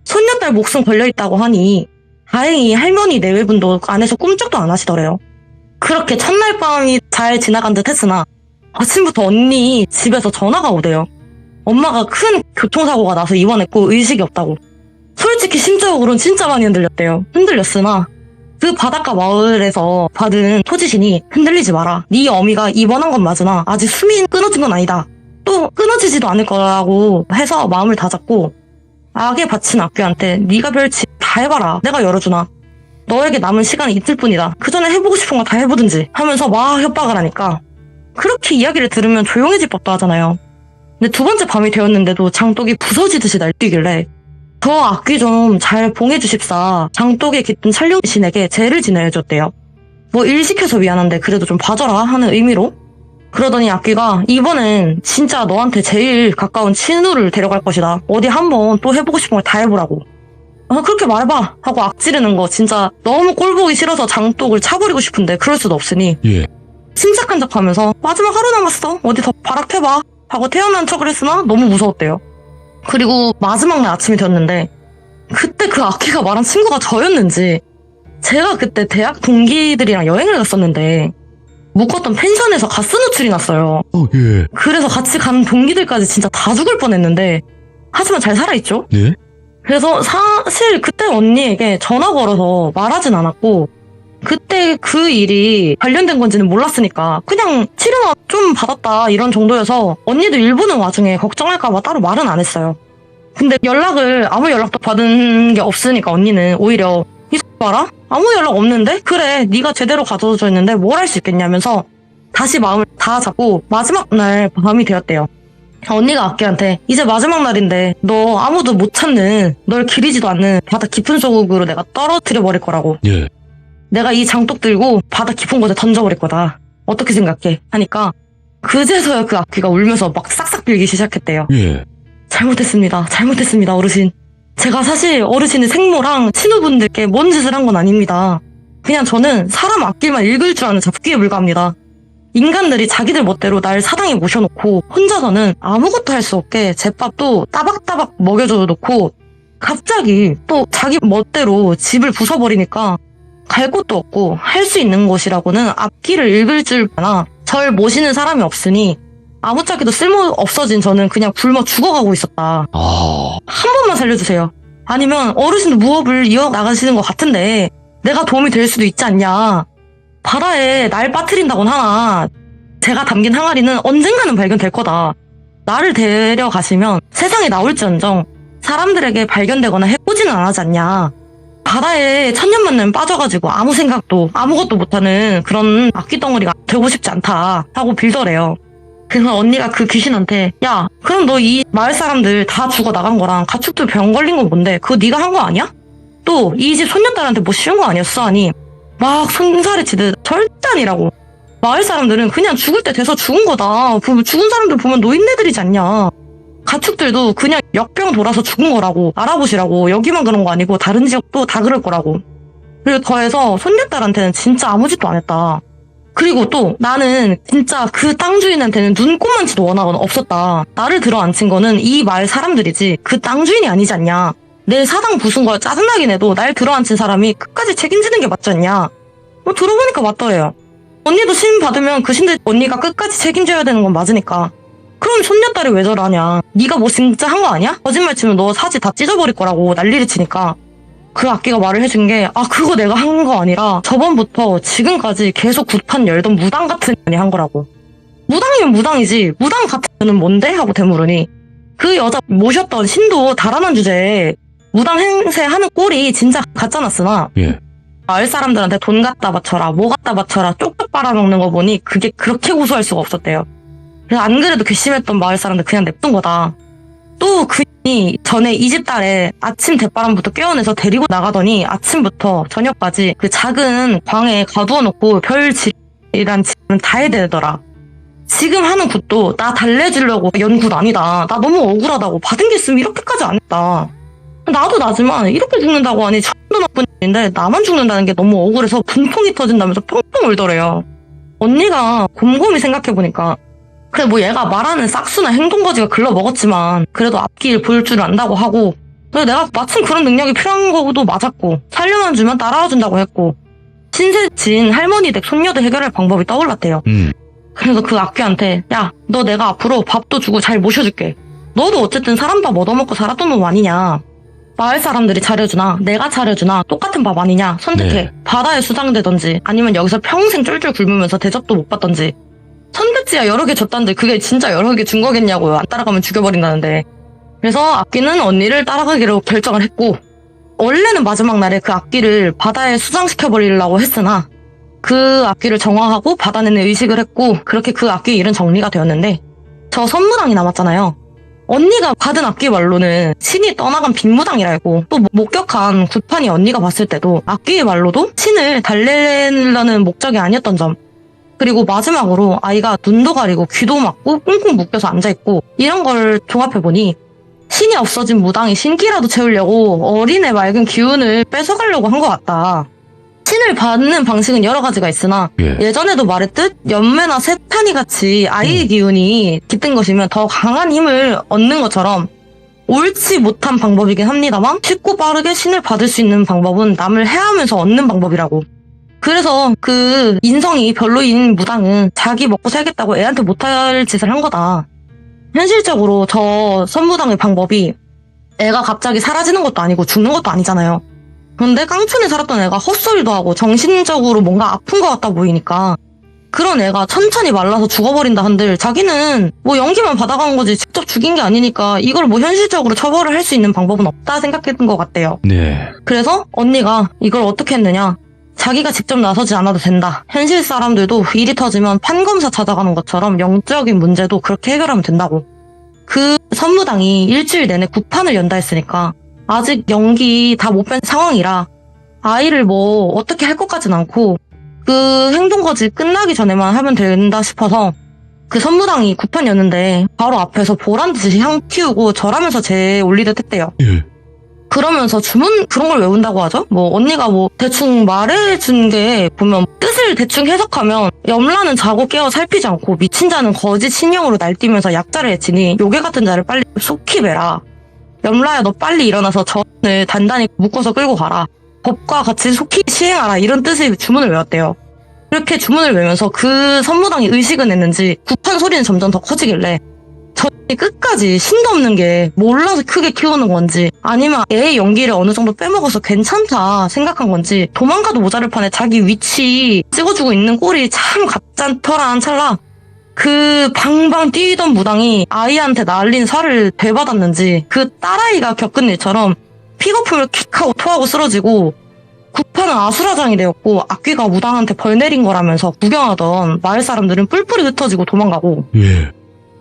손녀딸 목숨 걸려있다고 하니 다행히 할머니 내외분도 안에서 꿈쩍도 안 하시더래요. 그렇게 첫날 밤이 잘 지나간 듯 했으나 아침부터 언니 집에서 전화가 오대요. 엄마가 큰 교통사고가 나서 입원했고 의식이 없다고. 솔직히 심적으로는 진짜 많이 흔들렸대요. 흔들렸으나 그 바닷가 마을에서 받은 토지신이 흔들리지 마라. 네 어미가 입원한 건 맞으나 아직 숨이 끊어진 건 아니다. 또 끊어지지도 않을 거라고 해서 마음을 다잡고 악에 바친 악귀한테 네가 별짓 다 해봐라. 내가 열어주나. 너에게 남은 시간이 이틀뿐이다. 그 전에 해보고 싶은 거 다 해보든지 하면서 막 협박을 하니까 그렇게 이야기를 들으면 조용해질 법도 하잖아요. 근데 두 번째 밤이 되었는데도 장독이 부서지듯이 날뛰길래 저 악귀 좀 잘 봉해주십사 장독에 깃든 찰룡신에게 죄를 지내줬대요. 뭐 일 시켜서 미안한데 그래도 좀 봐줘라 하는 의미로. 그러더니 악귀가 이번엔 진짜 너한테 제일 가까운 친우를 데려갈 것이다. 어디 한번 또 해보고 싶은 걸 다 해보라고. 그렇게 말해봐 하고 악지르는 거 진짜 너무 꼴보기 싫어서 장독을 차버리고 싶은데 그럴 수도 없으니 예. 침착한 척하면서 마지막 하루 남았어 어디 더 발악해봐 하고 태어난 척을 했으나 너무 무서웠대요. 그리고 마지막 날 아침이 되었는데 그때 그 악귀가 말한 친구가 저였는지 제가 그때 대학 동기들이랑 여행을 갔었는데 묵었던 펜션에서 가스 누출이 났어요. 예. 그래서 같이 간 동기들까지 진짜 다 죽을 뻔했는데 하지만 잘 살아있죠? 예? 그래서 사실 그때 언니에게 전화 걸어서 말하진 않았고 그때 그 일이 관련된 건지는 몰랐으니까 그냥 치료나 좀 받았다 이런 정도여서 언니도 일 보는 와중에 걱정할까봐 따로 말은 안 했어요. 근데 아무 연락도 받은 게 없으니까 언니는 오히려 이 봐라? 아무 연락 없는데? 그래, 네가 제대로 가져줘 있는데 뭘 할 수 있겠냐면서 다시 마음을 다 잡고 마지막 날 밤이 되었대요. 언니가 악기한테 이제 마지막 날인데 너 아무도 못 찾는, 널 기리지도 않는 바다 깊은 속으로 내가 떨어뜨려 버릴 거라고. 예. 내가 이 장독 들고 바다 깊은 곳에 던져버릴 거다. 어떻게 생각해? 하니까 그제서야 그 악기가 울면서 막 싹싹 빌기 시작했대요. 예. 잘못했습니다 어르신. 제가 사실 어르신의 생모랑 친구분들께 뭔 짓을 한 건 아닙니다. 그냥 저는 사람 악기만 읽을 줄 아는 잡기에 불과합니다. 인간들이 자기들 멋대로 날 사당에 모셔놓고 혼자서는 아무것도 할 수 없게 제밥도 따박따박 먹여줘 놓고 갑자기 또 자기 멋대로 집을 부숴버리니까 갈 곳도 없고 할 수 있는 곳이라고는 악기를 읽을 줄 아나 절 모시는 사람이 없으니 아무짝에도 쓸모 없어진 저는 그냥 굶어 죽어가고 있었다. 한 번만 살려주세요. 아니면 어르신도 무업을 이어나가시는 것 같은데 내가 도움이 될 수도 있지 않냐. 바다에 날 빠뜨린다곤 하나 제가 담긴 항아리는 언젠가는 발견될 거다. 나를 데려가시면 세상에 나올지언정 사람들에게 발견되거나 해코지는 안 하지 않냐. 바다에 천년만년 빠져가지고 아무 생각도 아무것도 못하는 그런 악기덩어리가 되고 싶지 않다 하고 빌더래요. 그래서 언니가 그 귀신한테 야 그럼 너 이 마을 사람들 다 죽어 나간 거랑 가축도 병 걸린 건 뭔데 그거 네가 한 거 아니야? 또 이 집 손녀딸한테 뭐 쉬운 거 아니었어? 하니 막 손살에 치듯 절대 아니라고. 마을 사람들은 그냥 죽을 때 돼서 죽은 거다. 죽은 사람들 보면 노인네들이지 않냐. 가축들도 그냥 역병 돌아서 죽은 거라고 알아보시라고. 여기만 그런 거 아니고 다른 지역도 다 그럴 거라고. 그리고 더해서 손녀딸한테는 진짜 아무 짓도 안 했다. 그리고 또 나는 진짜 그 땅 주인한테는 눈꼽만치도 원하거나 없었다. 나를 들어앉힌 거는 이 마을 사람들이지 그 땅 주인이 아니지 않냐. 내 사당 부순 거 짜증나긴 해도 날 들어앉힌 사람이 끝까지 책임지는 게 맞지 않냐. 들어보니까 맞더래요. 언니도 신 받으면 그 신들 언니가 끝까지 책임져야 되는 건 맞으니까. 그럼 손녀딸이 왜 저러냐. 네가 뭐 진짜 한 거 아니야? 거짓말 치면 너 사지 다 찢어버릴 거라고 난리를 치니까 그 악기가 말을 해준 게 그거 내가 한 거 아니라 저번부터 지금까지 계속 굿판 열던 무당 같은 년이 한 거라고. 무당이면 무당이지 무당 같은 년은 뭔데? 하고 되물으니 그 여자 모셨던 신도 달아난 주제에 무당 행세하는 꼴이 진짜 가짜났으나 예. 마을 사람들한테 돈 갖다 바쳐라 뭐 갖다 바쳐라 쪽쪽 빨아먹는 거 보니 그게 그렇게 고소할 수가 없었대요. 그래서 안 그래도 괘씸했던 마을 사람들 그냥 냅둔 거다. 또 그분이 전에 이 집 딸에 아침 대바람부터 깨어내서 데리고 나가더니 아침부터 저녁까지 그 작은 방에 가두어놓고 별질이란 짓은 다 해대더라. 지금 하는 굿도 나 달래주려고 연 굿 아니다. 나 너무 억울하다고. 받은 게 있으면 이렇게까지 안 했다. 나도 나지만 이렇게 죽는다고 하니 참도 나쁜 일인데 나만 죽는다는 게 너무 억울해서 분통이 터진다면서 펑펑 울더래요. 언니가 곰곰이 생각해보니까 그래 뭐 얘가 말하는 싹수나 행동거지가 글러먹었지만 그래도 앞길 볼 줄 안다고 하고 그래 내가 마침 그런 능력이 필요한 거도 맞았고 살려만 주면 따라와준다고 했고 신세진 할머니 댁 손녀 도 해결할 방법이 떠올랐대요. 그래서 그 악귀한테 야 너 내가 앞으로 밥도 주고 잘 모셔줄게. 너도 어쨌든 사람 밥 얻어먹고 살았던 놈 아니냐. 마을 사람들이 차려주나 내가 차려주나 똑같은 밥 아니냐. 선택해. 네. 바다에 수장되던지 아니면 여기서 평생 쫄쫄 굶으면서 대접도 못 받던지. 선택지야 여러 개 줬다는데 그게 진짜 여러 개 준 거겠냐고요. 안 따라가면 죽여버린다는데. 그래서 악귀는 언니를 따라가기로 결정을 했고 원래는 마지막 날에 그 악귀를 바다에 수장시켜버리려고 했으나 그 악귀를 정화하고 받아내는 의식을 했고 그렇게 그 악귀의 일은 정리가 되었는데 저 선무당이 남았잖아요. 언니가 받은 악귀 말로는 신이 떠나간 빈무당이라 알고 또 목격한 굿판이 언니가 봤을 때도 악귀의 말로도 신을 달래려는 목적이 아니었던 점. 그리고 마지막으로 아이가 눈도 가리고 귀도 막고 꽁꽁 묶여서 앉아있고 이런 걸 종합해보니 신이 없어진 무당이 신기라도 채우려고 어린애 맑은 기운을 뺏어가려고 한 것 같다. 신을 받는 방식은 여러 가지가 있으나 예전에도 말했듯 연매나 세탄이 같이 아이의 기운이 깃든 것이면 더 강한 힘을 얻는 것처럼 옳지 못한 방법이긴 합니다만 쉽고 빠르게 신을 받을 수 있는 방법은 남을 해하면서 얻는 방법이라고. 그래서 그 인성이 별로인 무당은 자기 먹고 살겠다고 애한테 못할 짓을 한 거다. 현실적으로 저 선무당의 방법이 애가 갑자기 사라지는 것도 아니고 죽는 것도 아니잖아요. 그런데 깡촌에 살았던 애가 헛소리도 하고 정신적으로 뭔가 아픈 것 같다 보이니까 그런 애가 천천히 말라서 죽어버린다 한들 자기는 뭐 연기만 받아간 거지 직접 죽인 게 아니니까 이걸 뭐 현실적으로 처벌을 할 수 있는 방법은 없다 생각했던 것 같대요. 네. 그래서 언니가 이걸 어떻게 했느냐. 자기가 직접 나서지 않아도 된다. 현실 사람들도 일이 터지면 판검사 찾아가는 것처럼 영적인 문제도 그렇게 해결하면 된다고. 그 선무당이 일주일 내내 구판을 연다 했으니까 아직 연기 다 못 뺀 상황이라 아이를 뭐 어떻게 할 것 같진 않고 그 행동거지 끝나기 전에만 하면 된다 싶어서 그 선무당이 구판이었는데 바로 앞에서 보란듯이 향 피우고 절하면서 제 올리듯 했대요. 예. 그러면서 주문 그런 걸 외운다고 하죠? 뭐 언니가 뭐 대충 말해준 게 보면 뜻을 대충 해석하면 염라는 자고 깨어 살피지 않고 미친 자는 거짓 신령으로 날뛰면서 약자를 해치니 요괴 같은 자를 빨리 속히 베라. 염라야 너 빨리 일어나서 전을 단단히 묶어서 끌고 가라. 법과 같이 속히 시행하라. 이런 뜻의 주문을 외웠대요. 그렇게 주문을 외우면서 그 선무당이 의식은 했는지 구판 소리는 점점 더 커지길래 전이 끝까지 신도 없는 게 몰라서 크게 키우는 건지 아니면 애의 연기를 어느 정도 빼먹어서 괜찮다 생각한 건지 도망가도 모자를 판에 자기 위치 찍어주고 있는 꼴이 참 가짠터란 찰나 그 방방 뛰던 무당이 아이한테 날린 살을 되받았는지 그 딸아이가 겪은 일처럼 픽업품을 킥하고 토하고 쓰러지고 구판은 아수라장이 되었고 악귀가 무당한테 벌 내린 거라면서 구경하던 마을 사람들은 뿔뿔이 흩어지고 도망가고 예.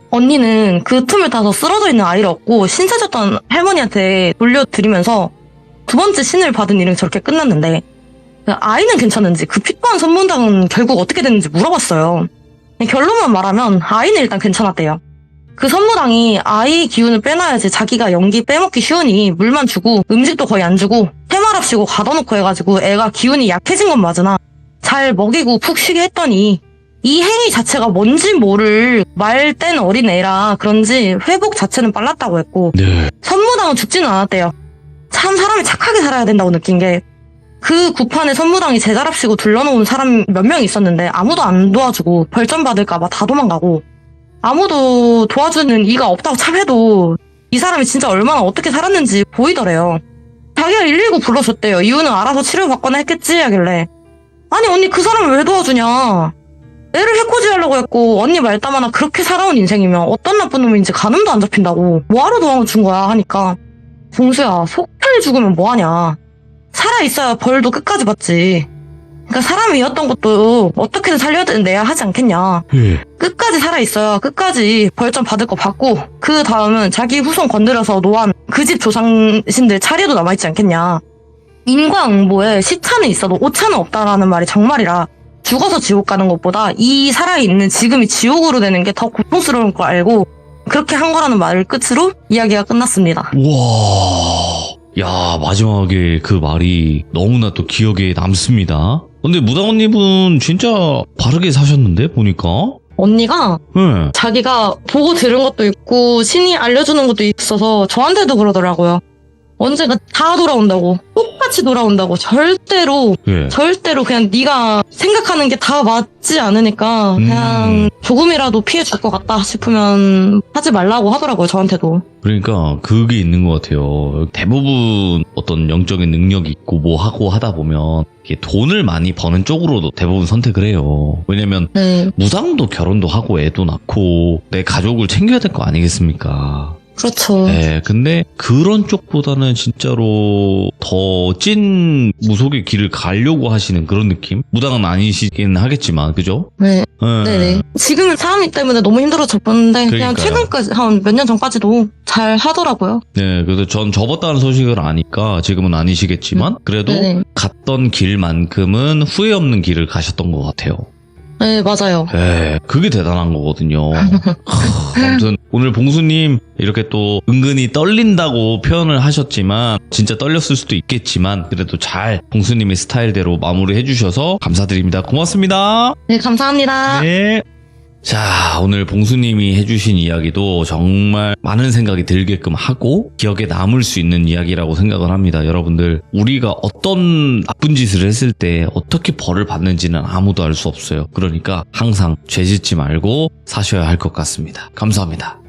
언니는 그 틈을 타서 쓰러져 있는 아이를 얻고 신세졌던 할머니한테 돌려드리면서 두 번째 신을 받은 일은 저렇게 끝났는데 아이는 괜찮은지 그 핏보한 선문당은 결국 어떻게 됐는지 물어봤어요. 결론만 말하면 아이는 일단 괜찮았대요. 그 선무당이 아이 기운을 빼놔야지 자기가 연기 빼먹기 쉬우니 물만 주고 음식도 거의 안 주고 해말합시고 가둬놓고 해가지고 애가 기운이 약해진 건 맞으나 잘 먹이고 푹 쉬게 했더니 이 행위 자체가 뭔지 모를 말된 어린애라 그런지 회복 자체는 빨랐다고 했고 네. 선무당은 죽지는 않았대요. 참 사람이 착하게 살아야 된다고 느낀 게 그 구판에 선무당이 제자랍시고 둘러놓은 사람 몇 명 있었는데 아무도 안 도와주고 벌점 받을까봐 다 도망가고 아무도 도와주는 이가 없다고 참해도 이 사람이 진짜 얼마나 어떻게 살았는지 보이더래요. 자기가 119 불러줬대요. 이유는 알아서 치료받거나 했겠지 하길래 아니 언니 그 사람을 왜 도와주냐. 애를 해코지하려고 했고 언니 말담 하나 그렇게 살아온 인생이면 어떤 나쁜 놈인지 가늠도 안 잡힌다고 뭐하러 도와준 거야 하니까 봉수야 속편이 죽으면 뭐하냐. 살아있어야 벌도 끝까지 받지. 그러니까 사람이었던 것도 어떻게든 살려내야 하지 않겠냐. 예. 끝까지 살아있어야 끝까지 벌점 받을 거 받고 그 다음은 자기 후손 건드려서 노한 그 집 조상신들 차례도 남아있지 않겠냐. 인과응보에 시차는 있어도 오차는 없다라는 말이 정말이라 죽어서 지옥 가는 것보다 이 살아있는 지금이 지옥으로 되는 게 더 고통스러운 걸 알고 그렇게 한 거라는 말을 끝으로 이야기가 끝났습니다. 와. 야, 마지막에 그 말이 너무나 또 기억에 남습니다. 근데 무당언님은 진짜 바르게 사셨는데, 보니까? 언니가 네. 자기가 보고 들은 것도 있고 신이 알려주는 것도 있어서 저한테도 그러더라고요. 언젠가 다 돌아온다고 똑같이 돌아온다고 절대로 예. 그냥 네가 생각하는 게 다 맞지 않으니까 그냥 조금이라도 피해 줄 것 같다 싶으면 하지 말라고 하더라고요. 저한테도. 그러니까 그게 있는 것 같아요. 대부분 어떤 영적인 능력이 있고 뭐 하고 하다 보면 이게 돈을 많이 버는 쪽으로도 대부분 선택을 해요. 왜냐면 네. 무당도 결혼도 하고 애도 낳고 내 가족을 챙겨야 될 거 아니겠습니까? 그렇죠. 네, 근데 그런 쪽보다는 진짜로 더 찐 무속의 길을 가려고 하시는 그런 느낌? 무당은 아니시긴 하겠지만, 그죠? 네. 네. 네네. 지금은 사람이 때문에 너무 힘들어졌는데 그냥 그러니까요. 최근까지 한 몇 년 전까지도 잘 하더라고요. 네, 그래서 전 접었다는 소식을 아니까 지금은 아니시겠지만 그래도 네네. 갔던 길만큼은 후회 없는 길을 가셨던 것 같아요. 네, 맞아요. 네, 그게 대단한 거거든요. 아무튼 오늘 봉수님 이렇게 또 은근히 떨린다고 표현을 하셨지만 진짜 떨렸을 수도 있겠지만 그래도 잘 봉수님의 스타일대로 마무리해 주셔서 감사드립니다. 고맙습니다. 네, 감사합니다. 네. 자, 오늘 봉수님이 해주신 이야기도 정말 많은 생각이 들게끔 하고 기억에 남을 수 있는 이야기라고 생각을 합니다. 여러분들, 우리가 어떤 나쁜 짓을 했을 때 어떻게 벌을 받는지는 아무도 알 수 없어요. 그러니까 항상 죄 짓지 말고 사셔야 할 것 같습니다. 감사합니다.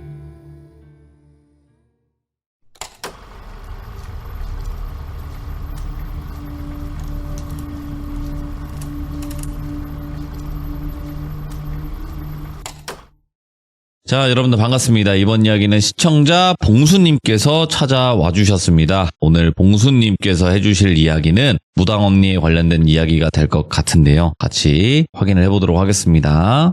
자, 여러분들 반갑습니다. 이번 이야기는 시청자 봉수님께서 찾아와 주셨습니다. 오늘 봉수님께서 해주실 이야기는 무당 언니에 관련된 이야기가 될 것 같은데요. 같이 확인을 해보도록 하겠습니다.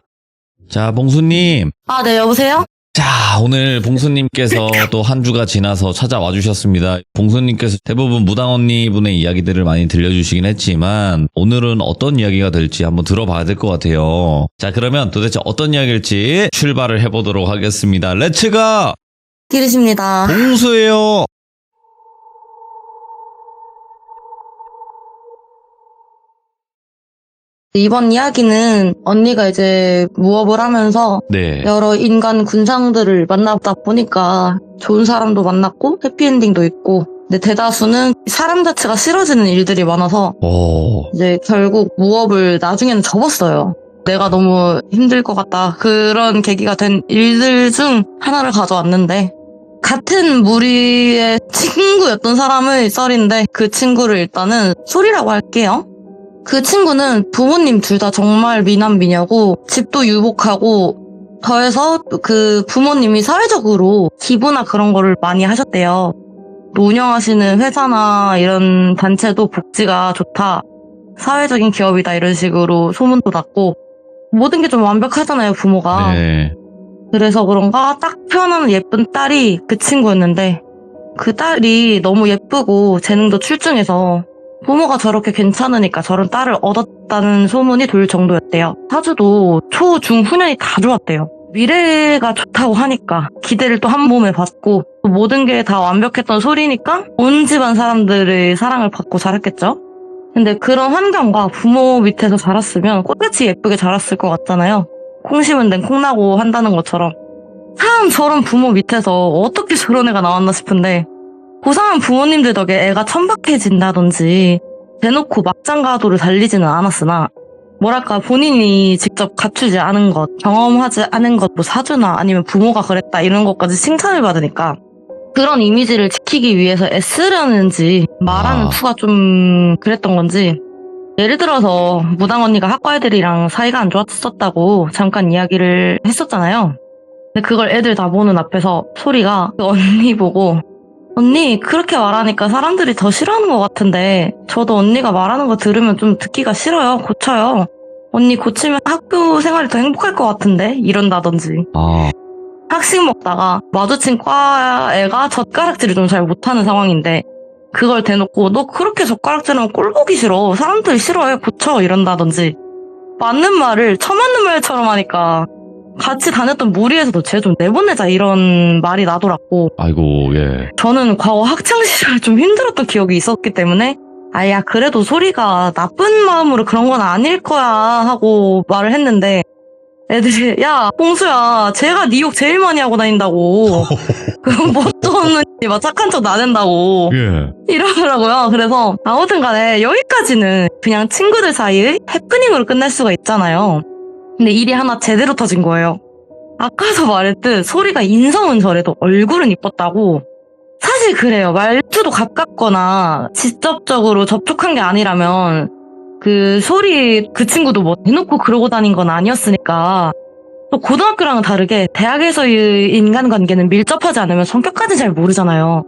자, 봉수님. 네, 여보세요? 자, 오늘 봉수님께서 또 한 주가 지나서 찾아와 주셨습니다. 봉수님께서 대부분 무당 언니 분의 이야기들을 많이 들려주시긴 했지만 오늘은 어떤 이야기가 될지 한번 들어봐야 될 것 같아요. 자, 그러면 도대체 어떤 이야기일지 출발을 해보도록 하겠습니다. 렛츠가! 기르십니다. 봉수예요. 이번 이야기는 언니가 이제 무업을 하면서 네. 여러 인간 군상들을 만나다 보니까 좋은 사람도 만났고 해피엔딩도 있고, 근데 대다수는 사람 자체가 싫어지는 일들이 많아서 이제 결국 무업을 나중에는 접었어요. 내가 너무 힘들 것 같다. 그런 계기가 된 일들 중 하나를 가져왔는데, 같은 무리의 친구였던 사람의 썰인데 그 친구를 일단은 소리라고 할게요. 그 친구는 부모님 둘 다 정말 미남미녀고 집도 유복하고, 더해서 그 부모님이 사회적으로 기부나 그런 거를 많이 하셨대요. 또 운영하시는 회사나 이런 단체도 복지가 좋다, 사회적인 기업이다, 이런 식으로 소문도 났고, 모든 게 좀 완벽하잖아요, 부모가. 네. 그래서 그런가 딱 표현하는 예쁜 딸이 그 친구였는데, 그 딸이 너무 예쁘고 재능도 출중해서 부모가 저렇게 괜찮으니까 저런 딸을 얻었다는 소문이 돌 정도였대요. 사주도 초, 중, 후년이 다 좋았대요. 미래가 좋다고 하니까 기대를 또 한 몸에 받고, 또 모든 게 다 완벽했던 소리니까 온 집안 사람들의 사랑을 받고 자랐겠죠? 근데 그런 환경과 부모 밑에서 자랐으면 꽃같이 예쁘게 자랐을 것 같잖아요. 콩 심은 데는 콩 나고 한다는 것처럼. 참 저런 부모 밑에서 어떻게 저런 애가 나왔나 싶은데, 고상한 부모님들 덕에 애가 천박해진다든지 대놓고 막장가도를 달리지는 않았으나, 뭐랄까 본인이 직접 갖추지 않은 것, 경험하지 않은 것, 뭐 사주나 아니면 부모가 그랬다 이런 것까지 칭찬을 받으니까 그런 이미지를 지키기 위해서 애쓰려는지 말하는 투가 좀 그랬던 건지. 예를 들어서 무당 언니가 학과 애들이랑 사이가 안 좋았었다고 잠깐 이야기를 했었잖아요. 근데 그걸 애들 다 보는 앞에서 소리가 그 언니 보고, 언니 그렇게 말하니까 사람들이 더 싫어하는 것 같은데 저도 언니가 말하는 거 들으면 좀 듣기가 싫어요. 고쳐요. 언니 고치면 학교 생활이 더 행복할 것 같은데, 이런다든지. 학식 먹다가 마주친 과 애가 젓가락질을 좀 잘 못하는 상황인데 그걸 대놓고 너 그렇게 젓가락질하면 꼴 보기 싫어, 사람들이 싫어해, 고쳐, 이런다든지. 맞는 말을 처맞는 말처럼 하니까 같이 다녔던 무리에서도 쟤 좀 내보내자, 이런 말이 나돌았고. 아이고, 예. 저는 과거 학창시절 좀 힘들었던 기억이 있었기 때문에 아야 그래도 소리가 나쁜 마음으로 그런 건 아닐 거야 하고 말을 했는데, 애들이 야 봉수야 쟤가 네 욕 제일 많이 하고 다닌다고 그럼 뭣도 없는 막 착한 척 나댄다고 이러더라고요. 그래서 아무튼 간에 여기까지는 그냥 친구들 사이의 해프닝으로 끝낼 수가 있잖아요. 근데 일이 하나 제대로 터진 거예요. 아까도 말했듯 소리가 인성은 저래도 얼굴은 이뻤다고. 사실 그래요. 말투도 가깝거나 직접적으로 접촉한 게 아니라면 그 소리 그 친구도 뭐 대놓고 그러고 다닌 건 아니었으니까. 또 고등학교랑은 다르게 대학에서의 인간관계는 밀접하지 않으면 성격까지 잘 모르잖아요.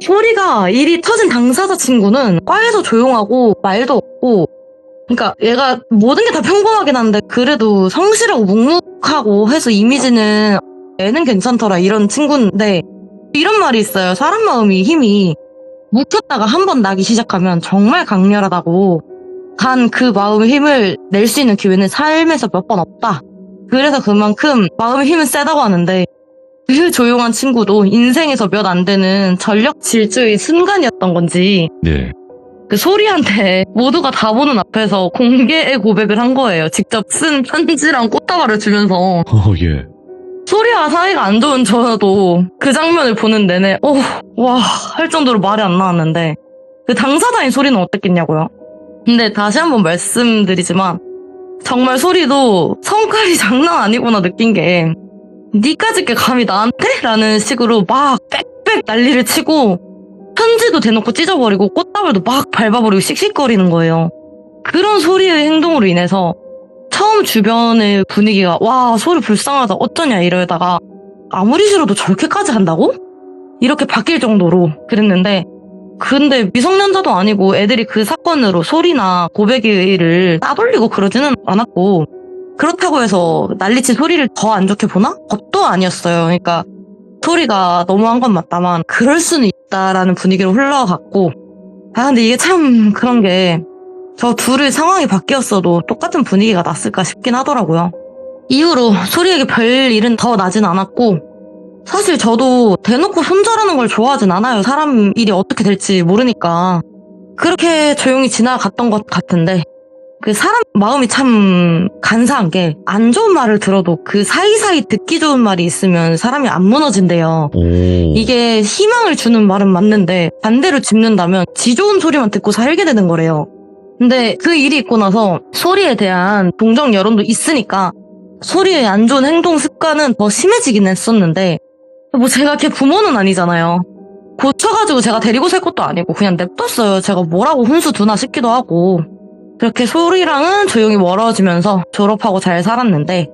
소리가 일이 터진 당사자 친구는 과에서 조용하고 말도 없고, 그러니까 얘가 모든 게 다 평범하긴 한데 그래도 성실하고 묵묵하고 해서 이미지는 애는 괜찮더라, 이런 친구인데, 이런 말이 있어요. 사람 마음이 힘이 묵혔다가 한 번 나기 시작하면 정말 강렬하다고. 단 그 마음의 힘을 낼 수 있는 기회는 삶에서 몇 번 없다. 그래서 그만큼 마음의 힘은 세다고 하는데, 그 조용한 친구도 인생에서 몇 안 되는 전력 질주의 순간이었던 건지, 네. 그 소리한테 모두가 다 보는 앞에서 공개의 고백을 한 거예요. 직접 쓴 편지랑 꽃다발을 주면서. 예. 소리와 사이가 안 좋은 저도 그 장면을 보는 내내 와 할 정도로 말이 안 나왔는데, 그 당사자인 소리는 어땠겠냐고요. 근데 다시 한번 말씀드리지만 정말 소리도 성깔이 장난 아니구나 느낀 게, 니까짓 게 감히 나한테? 라는 식으로 막 빽빽 난리를 치고 편지도 대놓고 찢어버리고 꽃다발도 막 밟아버리고 씩씩거리는 거예요. 그런 소리의 행동으로 인해서 처음 주변의 분위기가 와 소리 불쌍하다 어쩌냐 이러다가 아무리 싫어도 저렇게까지 한다고? 이렇게 바뀔 정도로 그랬는데, 근데 미성년자도 아니고 애들이 그 사건으로 소리나 고백을 따돌리고 그러지는 않았고, 그렇다고 해서 난리친 소리를 더 안 좋게 보나? 그것도 아니었어요. 그러니까 소리가 너무한 건 맞다만 그럴 수는 있다라는 분위기로 흘러갔고, 근데 이게 참 그런 게 저 둘의 상황이 바뀌었어도 똑같은 분위기가 났을까 싶긴 하더라고요. 이후로 소리에게 별 일은 더 나진 않았고, 사실 저도 대놓고 손절하는 걸 좋아하진 않아요. 사람 일이 어떻게 될지 모르니까. 그렇게 조용히 지나갔던 것 같은데, 그 사람 마음이 참 간사한 게 안 좋은 말을 들어도 그 사이사이 듣기 좋은 말이 있으면 사람이 안 무너진대요. 이게 희망을 주는 말은 맞는데 반대로 짚는다면 지 좋은 소리만 듣고 살게 되는 거래요. 근데 그 일이 있고 나서 소리에 대한 동정 여론도 있으니까 소리의 안 좋은 행동 습관은 더 심해지긴 했었는데, 뭐 제가 걔 부모는 아니잖아요. 고쳐가지고 제가 데리고 살 것도 아니고 그냥 냅뒀어요. 제가 뭐라고 훈수 두나 싶기도 하고. 그렇게 소리랑은 조용히 멀어지면서 졸업하고 잘 살았는데,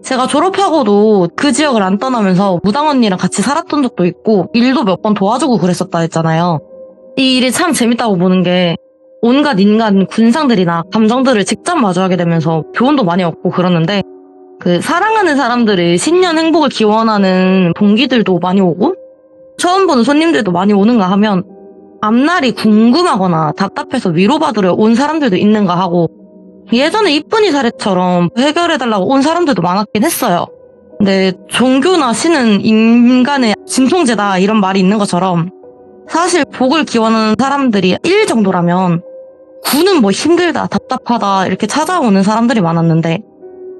제가 졸업하고도 그 지역을 안 떠나면서 무당 언니랑 같이 살았던 적도 있고 일도 몇 번 도와주고 그랬었다 했잖아요. 이 일이 참 재밌다고 보는 게 온갖 인간 군상들이나 감정들을 직접 마주하게 되면서 교훈도 많이 얻고 그러는데, 그 사랑하는 사람들의 신년 행복을 기원하는 동기들도 많이 오고 처음 보는 손님들도 많이 오는가 하면 앞날이 궁금하거나 답답해서 위로받으러 온 사람들도 있는가 하고, 예전에 이쁜이 사례처럼 해결해달라고 온 사람들도 많았긴 했어요. 근데 종교나 신은 인간의 진통제다 이런 말이 있는 것처럼 사실 복을 기원하는 사람들이 1 정도라면 9는 뭐 힘들다, 답답하다 이렇게 찾아오는 사람들이 많았는데,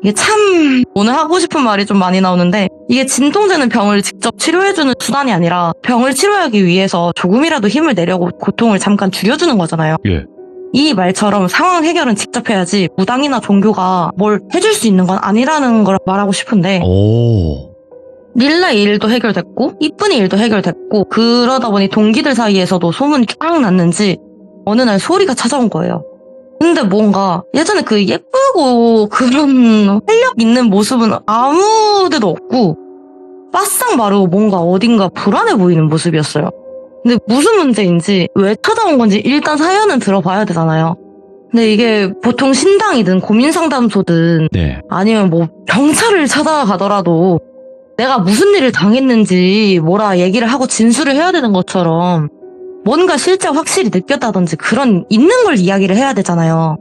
이게 참 오늘 하고 싶은 말이 좀 많이 나오는데, 이게 진통제는 병을 직접 치료해주는 수단이 아니라 병을 치료하기 위해서 조금이라도 힘을 내려고 고통을 잠깐 줄여주는 거잖아요. 예. 이 말처럼 상황 해결은 직접 해야지 무당이나 종교가 뭘 해줄 수 있는 건 아니라는 걸 말하고 싶은데, 릴라 일도 해결됐고 이쁜이 일도 해결됐고 그러다 보니 동기들 사이에서도 소문이 쫙 났는지 어느 날 소리가 찾아온 거예요. 근데 뭔가 예전에 그 예쁘고 그런 활력 있는 모습은 아무 데도 없고 바싹 마르고 뭔가 어딘가 불안해 보이는 모습이었어요. 근데 무슨 문제인지 왜 찾아온 건지 일단 사연은 들어봐야 되잖아요. 근데 이게 보통 신당이든 고민상담소든 아니면 뭐 경찰을 찾아가더라도 내가 무슨 일을 당했는지 뭐라 얘기를 하고 진술을 해야 되는 것처럼 뭔가 실제 확실히 느꼈다든지 그런 있는 걸 이야기를 해야 되잖아요.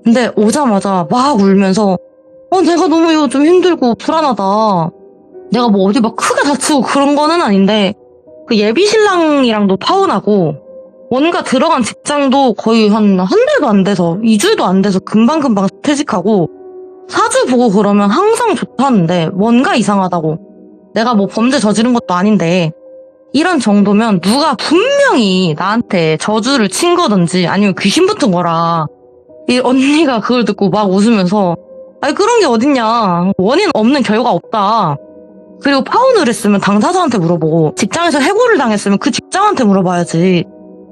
근데 오자마자 막 울면서 내가 너무 요즘 힘들고 불안하다. 내가 뭐 어디 막 크게 다치고 그런 거는 아닌데 그 예비신랑이랑도 파혼하고 뭔가 들어간 직장도 거의 한 달도 안 돼서 2주도 안 돼서 금방금방 퇴직하고 사주 보고 그러면 항상 좋다는데 뭔가 이상하다고. 내가 뭐 범죄 저지른 것도 아닌데 이런 정도면 누가 분명히 나한테 저주를 친 거든지 아니면 귀신 붙은 거라. 이 언니가 그걸 듣고 막 웃으면서 아니 그런 게 어딨냐. 원인 없는 결과 없다. 그리고 파혼을 했으면 당사자한테 물어보고 직장에서 해고를 당했으면 그 직장한테 물어봐야지.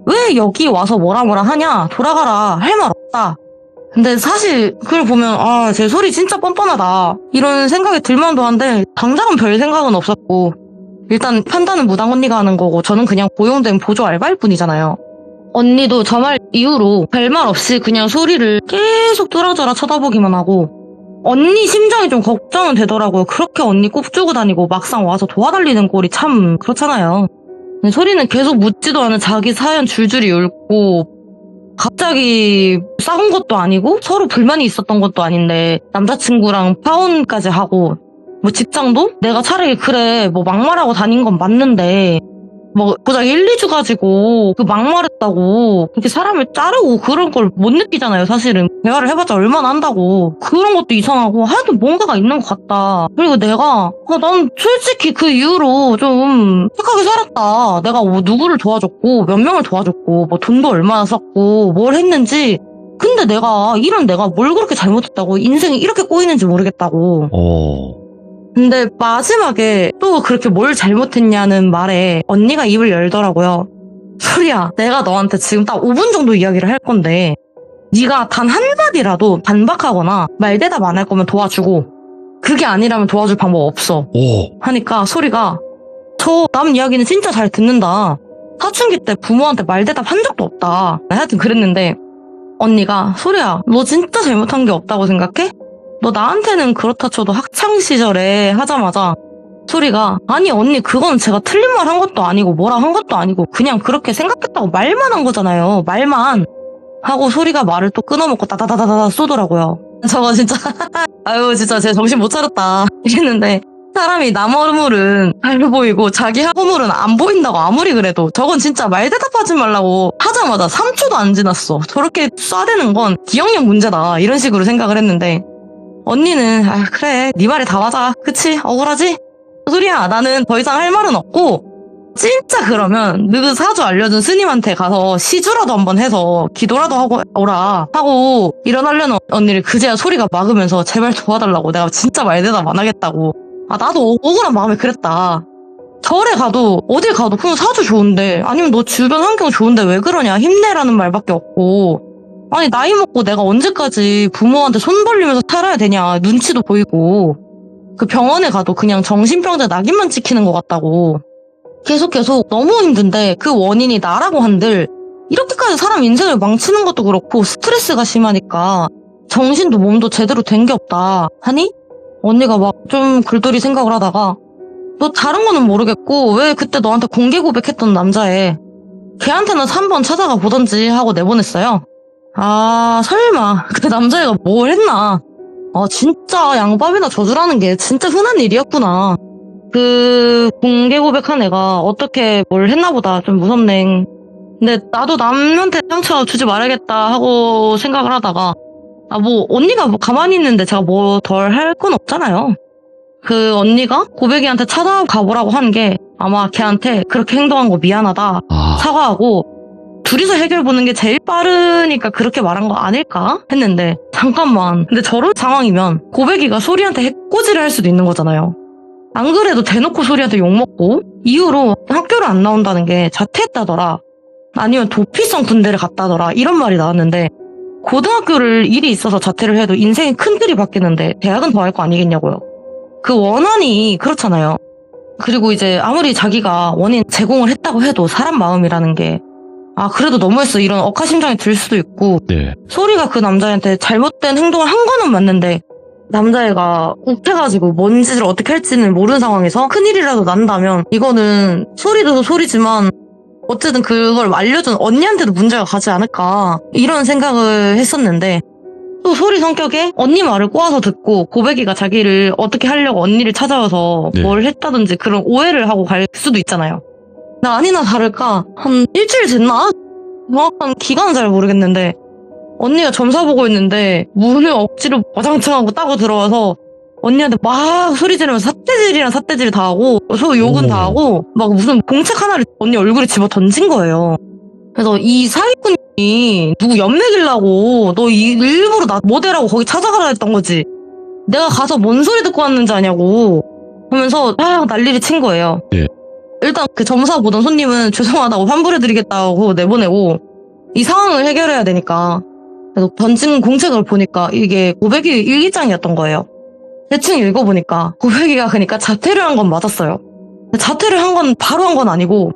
왜 여기 와서 뭐라 하냐. 돌아가라. 할 말 없다. 근데 사실 그걸 보면 제 소리 진짜 뻔뻔하다 이런 생각이 들만도 한데 당장은 별 생각은 없었고, 일단 판단은 무당 언니가 하는 거고 저는 그냥 고용된 보조 알바일 뿐이잖아요. 언니도 저 말 이후로 별말 없이 그냥 소리를 계속 뚫어져라 쳐다보기만 하고, 언니 심정이 좀 걱정은 되더라고요. 그렇게 언니 꼽주고 다니고 막상 와서 도와달리는 꼴이 참 그렇잖아요. 소리는 계속 묻지도 않은 자기 사연 줄줄이 읊고, 갑자기 싸운 것도 아니고 서로 불만이 있었던 것도 아닌데 남자친구랑 파혼까지 하고, 뭐 직장도 내가 차라리 그래 뭐 막말하고 다닌 건 맞는데 뭐 고작 1, 2주 가지고 그 막말했다고 그렇게 사람을 자르고 그런 걸 못 느끼잖아요. 사실은 대화를 해봤자 얼마나 한다고. 그런 것도 이상하고 하여튼 뭔가가 있는 것 같다. 그리고 내가 난 솔직히 그 이후로 좀 착하게 살았다. 내가 뭐 누구를 도와줬고 몇 명을 도와줬고 뭐 돈도 얼마나 썼고 뭘 했는지, 근데 내가 뭘 그렇게 잘못했다고 인생이 이렇게 꼬이는지 모르겠다고. 근데 마지막에 또 그렇게 뭘 잘못했냐는 말에 언니가 입을 열더라고요. 소리야, 내가 너한테 지금 딱 5분 정도 이야기를 할 건데 네가 단 한마디라도 반박하거나 말대답 안 할 거면 도와주고, 그게 아니라면 도와줄 방법 없어. 하니까 소리가 저 남 이야기는 진짜 잘 듣는다. 사춘기 때 부모한테 말대답 한 적도 없다. 하여튼 그랬는데 언니가 소리야 너 진짜 잘못한 게 없다고 생각해? 너 나한테는 그렇다 쳐도 학창시절에 하자마자 소리가 아니 언니 그건 제가 틀린 말 한 것도 아니고 뭐라 한 것도 아니고 그냥 그렇게 생각했다고 말만 한 거잖아요. 말만 하고 소리가 말을 또 끊어먹고 따다다다다 쏘더라고요. 저거 진짜 아유 진짜 제 정신 못 차렸다 이랬는데 사람이 남 허물은 잘 보이고 자기 허물은 안 보인다고 아무리 그래도 저건 진짜 말 대답하지 말라고 하자마자 3초도 안 지났어. 저렇게 쏴대는 건 기억력 문제다 이런 식으로 생각을 했는데 언니는 아 그래 네 말이 다 맞아 그치 억울하지? 소리야 나는 더 이상 할 말은 없고 진짜 그러면 너 사주 알려준 스님한테 가서 시주라도 한번 해서 기도라도 하고 오라 하고 일어나려는 언니를 그제야 소리가 막으면서 제발 도와달라고 내가 진짜 말 대답 안 하겠다고. 아 나도 억울한 마음에 그랬다. 절에 가도 어딜 가도 그냥 사주 좋은데 아니면 너 주변 환경 좋은데 왜 그러냐 힘내라는 말밖에 없고 아니 나이 먹고 내가 언제까지 부모한테 손 벌리면서 살아야 되냐 눈치도 보이고 그 병원에 가도 그냥 정신병자 낙인만 찍히는 것 같다고 계속 너무 힘든데 그 원인이 나라고 한들 이렇게까지 사람 인생을 망치는 것도 그렇고 스트레스가 심하니까 정신도 몸도 제대로 된 게 없다 하니 언니가 막 좀 굴돌이 생각을 하다가 너 다른 거는 모르겠고 왜 그때 너한테 공개 고백했던 남자애 걔한테는 3번 찾아가 보던지 하고 내보냈어요. 아 설마 그 남자애가 뭘 했나. 아 진짜 양밥이나 져주라는 게 진짜 흔한 일이었구나. 그 공개 고백한 애가 어떻게 뭘 했나 보다 좀 무섭네. 근데 나도 남한테 상처 주지 말아야겠다 하고 생각을 하다가 아 뭐 언니가 뭐 가만히 있는데 제가 뭐 덜 할 건 없잖아요. 그 언니가 고백이한테 찾아가 보라고 한 게 아마 걔한테 그렇게 행동한 거 미안하다 사과하고 둘이서 해결 보는 게 제일 빠르니까 그렇게 말한 거 아닐까 했는데 잠깐만 근데 저런 상황이면 고백이가 소리한테 해코지를 할 수도 있는 거잖아요. 안 그래도 대놓고 소리한테 욕먹고 이후로 학교를 안 나온다는 게 자퇴했다더라 아니면 도피성 군대를 갔다더라 이런 말이 나왔는데 고등학교를 일이 있어서 자퇴를 해도 인생의 큰 틀이 바뀌는데 대학은 더 할 거 아니겠냐고요. 그 원한이 그렇잖아요. 그리고 이제 아무리 자기가 원인 제공을 했다고 해도 사람 마음이라는 게 아 그래도 너무했어 이런 억하심정이 들 수도 있고 네. 소리가 그 남자한테 잘못된 행동을 한 거는 맞는데 남자애가 욱해가지고 뭔 짓을 어떻게 할지는 모르는 상황에서 큰일이라도 난다면 이거는 소리도 소리지만 어쨌든 그걸 알려준 언니한테도 문제가 가지 않을까 이런 생각을 했었는데 또 소리 성격에 언니 말을 꼬아서 듣고 고백이가 자기를 어떻게 하려고 언니를 찾아와서 네. 뭘 했다든지 그런 오해를 하고 갈 수도 있잖아요. 나 아니나 다를까 한 일주일 됐나? 정확한 기간은 잘 모르겠는데 언니가 점사 보고 있는데 문을 억지로 와장창하고 따고 들어와서 언니한테 막 소리 지르면서 삿대질이랑 삿대질 다 하고 욕은 다 하고 막 무슨 공책 하나를 언니 얼굴에 집어 던진 거예요. 그래서 이 사기꾼이 누구 연맥이려고 너 일부러 나 모델하고 거기 찾아가라 했던 거지. 내가 가서 뭔 소리 듣고 왔는지 아냐고 하면서 난리를 친 거예요. 네. 일단 그 점사 보던 손님은 죄송하다고 환불해드리겠다고 내보내고 이 상황을 해결해야 되니까 그래서 던진 공책을 보니까 이게 고백이 일기장이었던 거예요. 대충 읽어보니까 고백이가 그러니까 자퇴를 한 건 맞았어요. 자퇴를 한 건 바로 한 건 아니고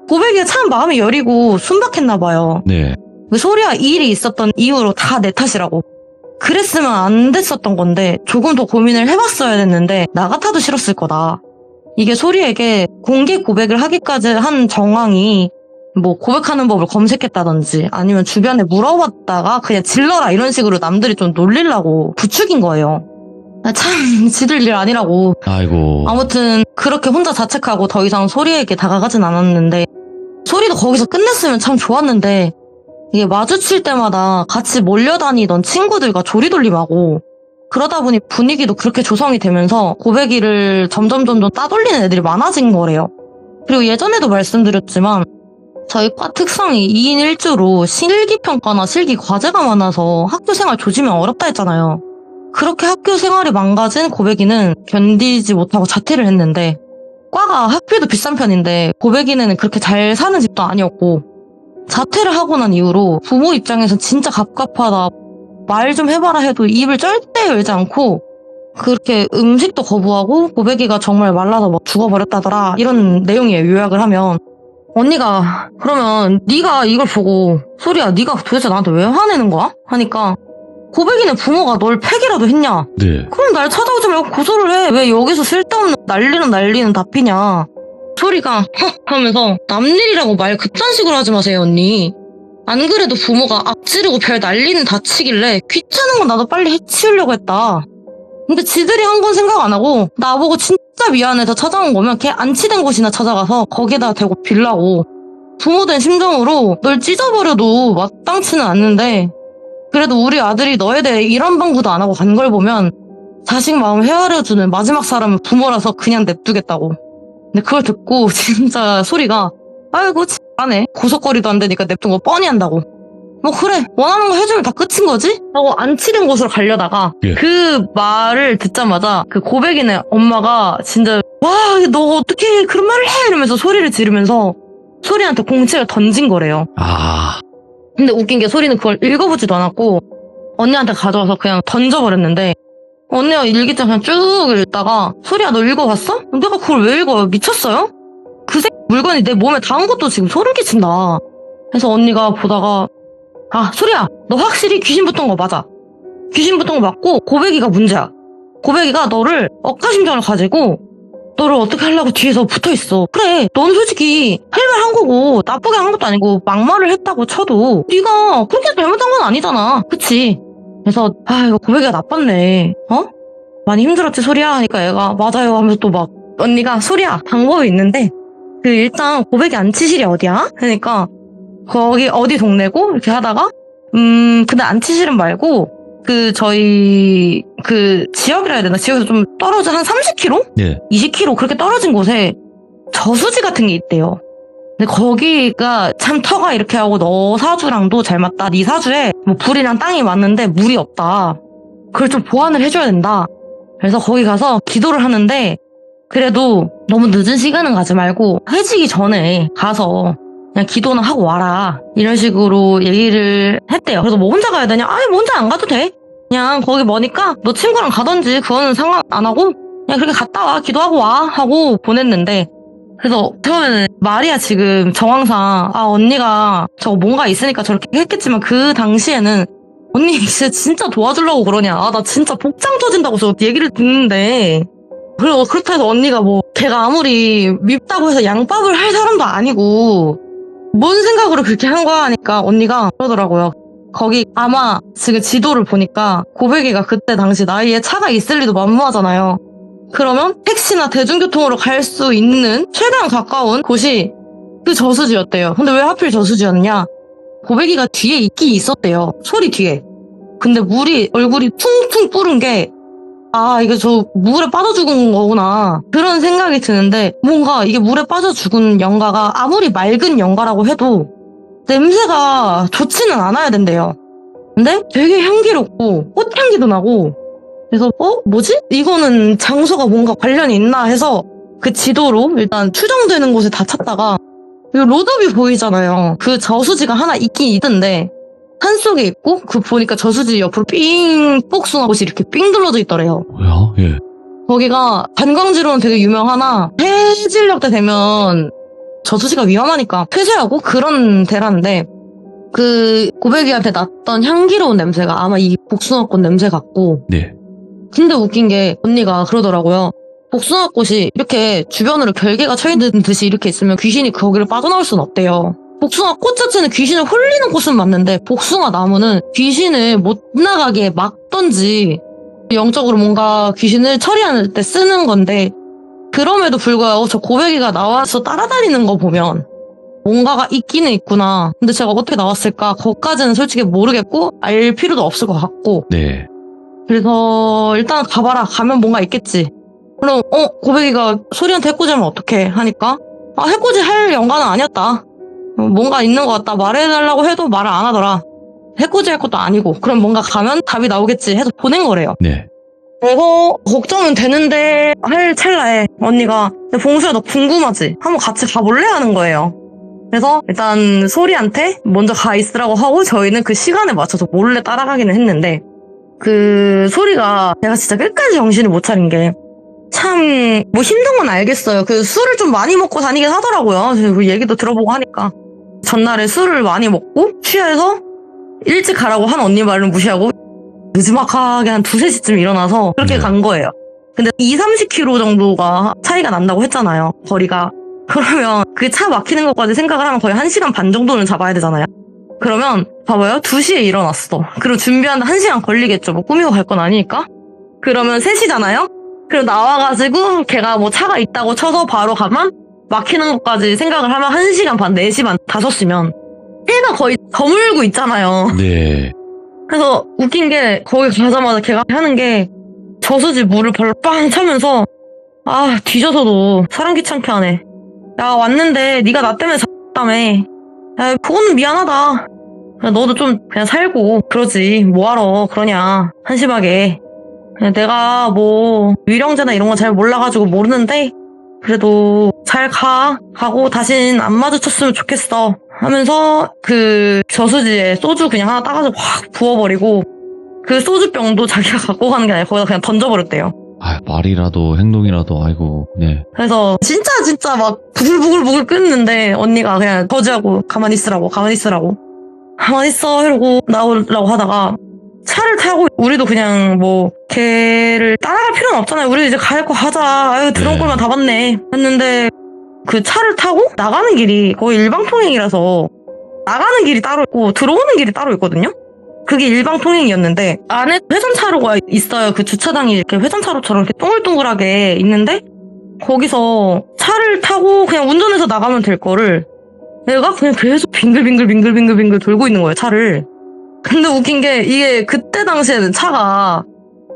고백이가 참 마음이 여리고 순박했나 봐요. 네. 그 소리와 일이 있었던 이유로 다 내 탓이라고. 그랬으면 안 됐었던 건데 조금 더 고민을 해봤어야 됐는데 나 같아도 싫었을 거다. 이게 소리에게 공개 고백을 하기까지 한 정황이 뭐 고백하는 법을 검색했다든지 아니면 주변에 물어봤다가 그냥 질러라 이런 식으로 남들이 좀 놀리려고 부추긴 거예요. 참 지들 일 아니라고. 아이고. 아무튼 그렇게 혼자 자책하고 더 이상 소리에게 다가가진 않았는데 소리도 거기서 끝냈으면 참 좋았는데 이게 마주칠 때마다 같이 몰려다니던 친구들과 조리돌림하고 그러다 보니 분위기도 그렇게 조성이 되면서 고백이를 점점 따돌리는 애들이 많아진 거래요. 그리고 예전에도 말씀드렸지만 저희 과 특성이 2인 1조로 실기평가나 실기 과제가 많아서 학교 생활 조지면 어렵다 했잖아요. 그렇게 학교 생활이 망가진 고백이는 견디지 못하고 자퇴를 했는데 과가 학비도 비싼 편인데 고백이는 그렇게 잘 사는 집도 아니었고 자퇴를 하고 난 이후로 부모 입장에서 진짜 갑갑하다 말 좀 해봐라 해도 입을 절대 열지 않고 그렇게 음식도 거부하고 고백이가 정말 말라서 막 죽어버렸다더라 이런 내용이에요. 요약을 하면 언니가 그러면 네가 이걸 보고 소리야 네가 도대체 나한테 왜 화내는 거야? 하니까 고백이네 부모가 널 패기라도 했냐? 네. 그럼 날 찾아오지 말고 고소를 해. 왜 여기서 쓸데없는 난리는 답이냐? 소리가 헉 하면서 남 일이라고 말 그딴 식으로 하지 마세요 언니. 안 그래도 부모가 앞지르고 별 난리는 다 치길래 귀찮은 건 나도 빨리 해치우려고 했다. 근데 지들이 한 건 생각 안 하고 나보고 진짜 미안해서 찾아온 거면 걔 안치된 곳이나 찾아가서 거기다 대고 빌라고. 부모된 심정으로 널 찢어버려도 마땅치는 않는데 그래도 우리 아들이 너에 대해 이런 방구도 안 하고 간 걸 보면 자식 마음 헤아려주는 마지막 사람은 부모라서 그냥 냅두겠다고. 근데 그걸 듣고 진짜 소리가 아이고 안해 고속거리도 안 되니까 냅둔 거 뻔히 한다고. 뭐 그래 원하는 거 해주면 다 끝인 거지? 하고 안치된 곳으로 가려다가 예. 그 말을 듣자마자 그 고백이네 엄마가 진짜 와 너 어떻게 그런 말을 해 이러면서 소리를 지르면서 소리한테 공책을 던진 거래요. 근데 웃긴 게 소리는 그걸 읽어보지도 않았고 언니한테 가져와서 그냥 던져버렸는데 언니가 일기장 그냥 쭉 읽다가 소리야 너 읽어봤어? 내가 그걸 왜 읽어요? 미쳤어요? 그 물건이 내 몸에 닿은 것도 지금 소름 끼친다. 그래서 언니가 보다가 아 소리야 너 확실히 귀신 붙은 거 맞아. 귀신 붙은 거 맞고 고백이가 문제야. 고백이가 너를 억하심정을 가지고 너를 어떻게 하려고 뒤에서 붙어있어. 그래 넌 솔직히 할 말 한 거고 나쁘게 한 것도 아니고 막말을 했다고 쳐도 네가 그렇게 잘못한 건 아니잖아. 그치? 그래서 아 이거 고백이가 나빴네. 어? 많이 힘들었지 소리야 하니까 얘가 맞아요 하면서 또 막 언니가 소리야 방법이 있는데 그 일단 고백이 안치실이 어디야? 그러니까 거기 어디 동네고 이렇게 하다가 근데 안치실은 말고 그 저희 그 지역이라 해야 되나? 지역에서 좀 떨어져 한 30km? 네. 20km 그렇게 떨어진 곳에 저수지 같은 게 있대요. 근데 거기가 참 터가 이렇게 하고 너 사주랑도 잘 맞다. 네 사주에 뭐 불이랑 땅이 맞는데 물이 없다. 그걸 좀 보완을 해줘야 된다. 그래서 거기 가서 기도를 하는데 그래도 너무 늦은 시간은 가지 말고 해지기 전에 가서 그냥 기도는 하고 와라 이런 식으로 얘기를 했대요. 그래서 뭐 혼자 가야 되냐? 아니 뭐 혼자 안 가도 돼. 그냥 거기 머니까 너 친구랑 가던지 그거는 상관 안 하고 그냥 그렇게 갔다 와 기도하고 와 하고 보냈는데 그래서 처음에는 말이야 지금 정황상 아 언니가 저거 뭔가 있으니까 저렇게 했겠지만 그 당시에는 언니 진짜 도와주려고 그러냐. 아 나 진짜 복장 터진다고 저 얘기를 듣는데 그리고 그렇다 해서 언니가 뭐 걔가 아무리 밉다고 해서 양밥을 할 사람도 아니고 뭔 생각으로 그렇게 한 거야 하니까 언니가 그러더라고요. 거기 아마 지금 지도를 보니까 고백이가 그때 당시 나이에 차가 있을 리도 만무하잖아요. 그러면 택시나 대중교통으로 갈 수 있는 최대한 가까운 곳이 그 저수지였대요. 근데 왜 하필 저수지였냐? 고백이가 뒤에 있긴 있었대요. 소리 뒤에. 근데 물이 얼굴이 퉁퉁 뿌른 게 아, 이게 저 물에 빠져 죽은 거구나. 그런 생각이 드는데 뭔가 이게 물에 빠져 죽은 연가가 아무리 맑은 연가라고 해도 냄새가 좋지는 않아야 된대요. 근데 되게 향기롭고 꽃향기도 나고 그래서 뭐지? 이거는 장소가 뭔가 관련이 있나 해서 그 지도로 일단 추정되는 곳에 다 찾다가 이거 로드뷰 보이잖아요. 그 저수지가 하나 있긴 있던데 산속에 있고 그 보니까 저수지 옆으로 삥 복숭아 꽃이 이렇게 삥 둘러져 있더래요. 뭐야? 예. 거기가 관광지로는 되게 유명하나 해질녘 때 되면 저수지가 위험하니까 폐쇄하고 그런 데라는데 그 고백이한테 났던 향기로운 냄새가 아마 이 복숭아꽃 냄새 같고 네. 근데 웃긴 게 언니가 그러더라고요. 복숭아꽃이 이렇게 주변으로 결계가 쳐있는 듯이 이렇게 있으면 귀신이 거기를 빠져나올 수는 없대요. 복숭아 꽃 자체는 귀신을 홀리는 꽃은 맞는데 복숭아 나무는 귀신을 못 나가게 막던지 영적으로 뭔가 귀신을 처리할 때 쓰는 건데 그럼에도 불구하고 저 고백이가 나와서 따라다니는 거 보면 뭔가가 있기는 있구나. 근데 제가 어떻게 나왔을까? 그것까지는 솔직히 모르겠고 알 필요도 없을 것 같고 네. 그래서 일단 가봐라. 가면 뭔가 있겠지. 그럼 고백이가 소리한테 해코지하면 어떡해 하니까 아 해코지 할 연가는 아니었다. 뭔가 있는 것 같다. 말해달라고 해도 말을 안 하더라. 해코지 할 것도 아니고 그럼 뭔가 가면 답이 나오겠지 해서 보낸 거래요. 네. 그래서 걱정은 되는데 할 찰나에 언니가 봉수야 너 궁금하지? 한번 같이 가볼래? 하는 거예요. 그래서 일단 소리한테 먼저 가 있으라고 하고 저희는 그 시간에 맞춰서 몰래 따라가기는 했는데 그 소리가 내가 진짜 끝까지 정신을 못 차린 게 참 뭐 힘든 건 알겠어요. 그 술을 좀 많이 먹고 다니긴 하더라고요. 그 얘기도 들어보고 하니까 전날에 술을 많이 먹고 취해서 일찍 가라고 한 언니 말을 무시하고 늦지막하게 한 2-3시쯤 일어나서 그렇게 네. 간 거예요. 근데 20-30km 정도가 차이가 난다고 했잖아요. 거리가. 그러면 그 차 막히는 것까지 생각을 하면 거의 1시간 반 정도는 잡아야 되잖아요. 그러면 봐봐요. 2시에 일어났어. 그리고 준비하는데 1시간 걸리겠죠. 뭐 꾸미고 갈 건 아니니까. 그러면 3시잖아요. 그리고 나와가지고 걔가 뭐 차가 있다고 쳐서 바로 가면 막히는 것까지 생각을 하면 1시간 반, 4시 반, 5시면 해가 거의 저물고 있잖아요. 네. 그래서 웃긴 게 거기 가자마자 걔가 하는 게 저수지 물을 발로 빵 차면서 아 뒤져서도 사람 귀찮게 하네. 야 왔는데 네가 나 때문에 잤다며. 야 그거는 미안하다. 너도 좀 그냥 살고 그러지 뭐하러 그러냐 한심하게. 그냥 내가 뭐 위령제나 이런 거 잘 몰라가지고 모르는데 그래도 잘 가고 다신 안 마주쳤으면 좋겠어 하면서 그 저수지에 소주 그냥 하나 따가지고 확 부어버리고 그 소주병도 자기가 갖고 가는 게 아니라 거기다 그냥 던져버렸대요. 아, 말이라도 행동이라도 아이고. 네. 그래서 진짜 막 부글부글 끓는데 언니가 그냥 거지하고 가만히 있으라고 가만히 있어 이러고 나오려고 하다가 차를 타고 우리도 그냥 뭐 걔를 따라갈 필요는 없잖아요. 우리 이제 갈 거 가자. 아유 들어온 꼴만 다 봤네 했는데 그 차를 타고 나가는 길이 거의 일방통행이라서 나가는 길이 따로 있고 들어오는 길이 따로 있거든요. 그게 일방통행이었는데 안에 회전차로가 있어요. 그 주차장이 이렇게 회전차로처럼 이렇게 동글동글하게 있는데 거기서 차를 타고 그냥 운전해서 나가면 될 거를 내가 그냥 계속 빙글빙글 돌고 있는 거예요, 차를. 근데 웃긴 게 이게 그때 당시에는 차가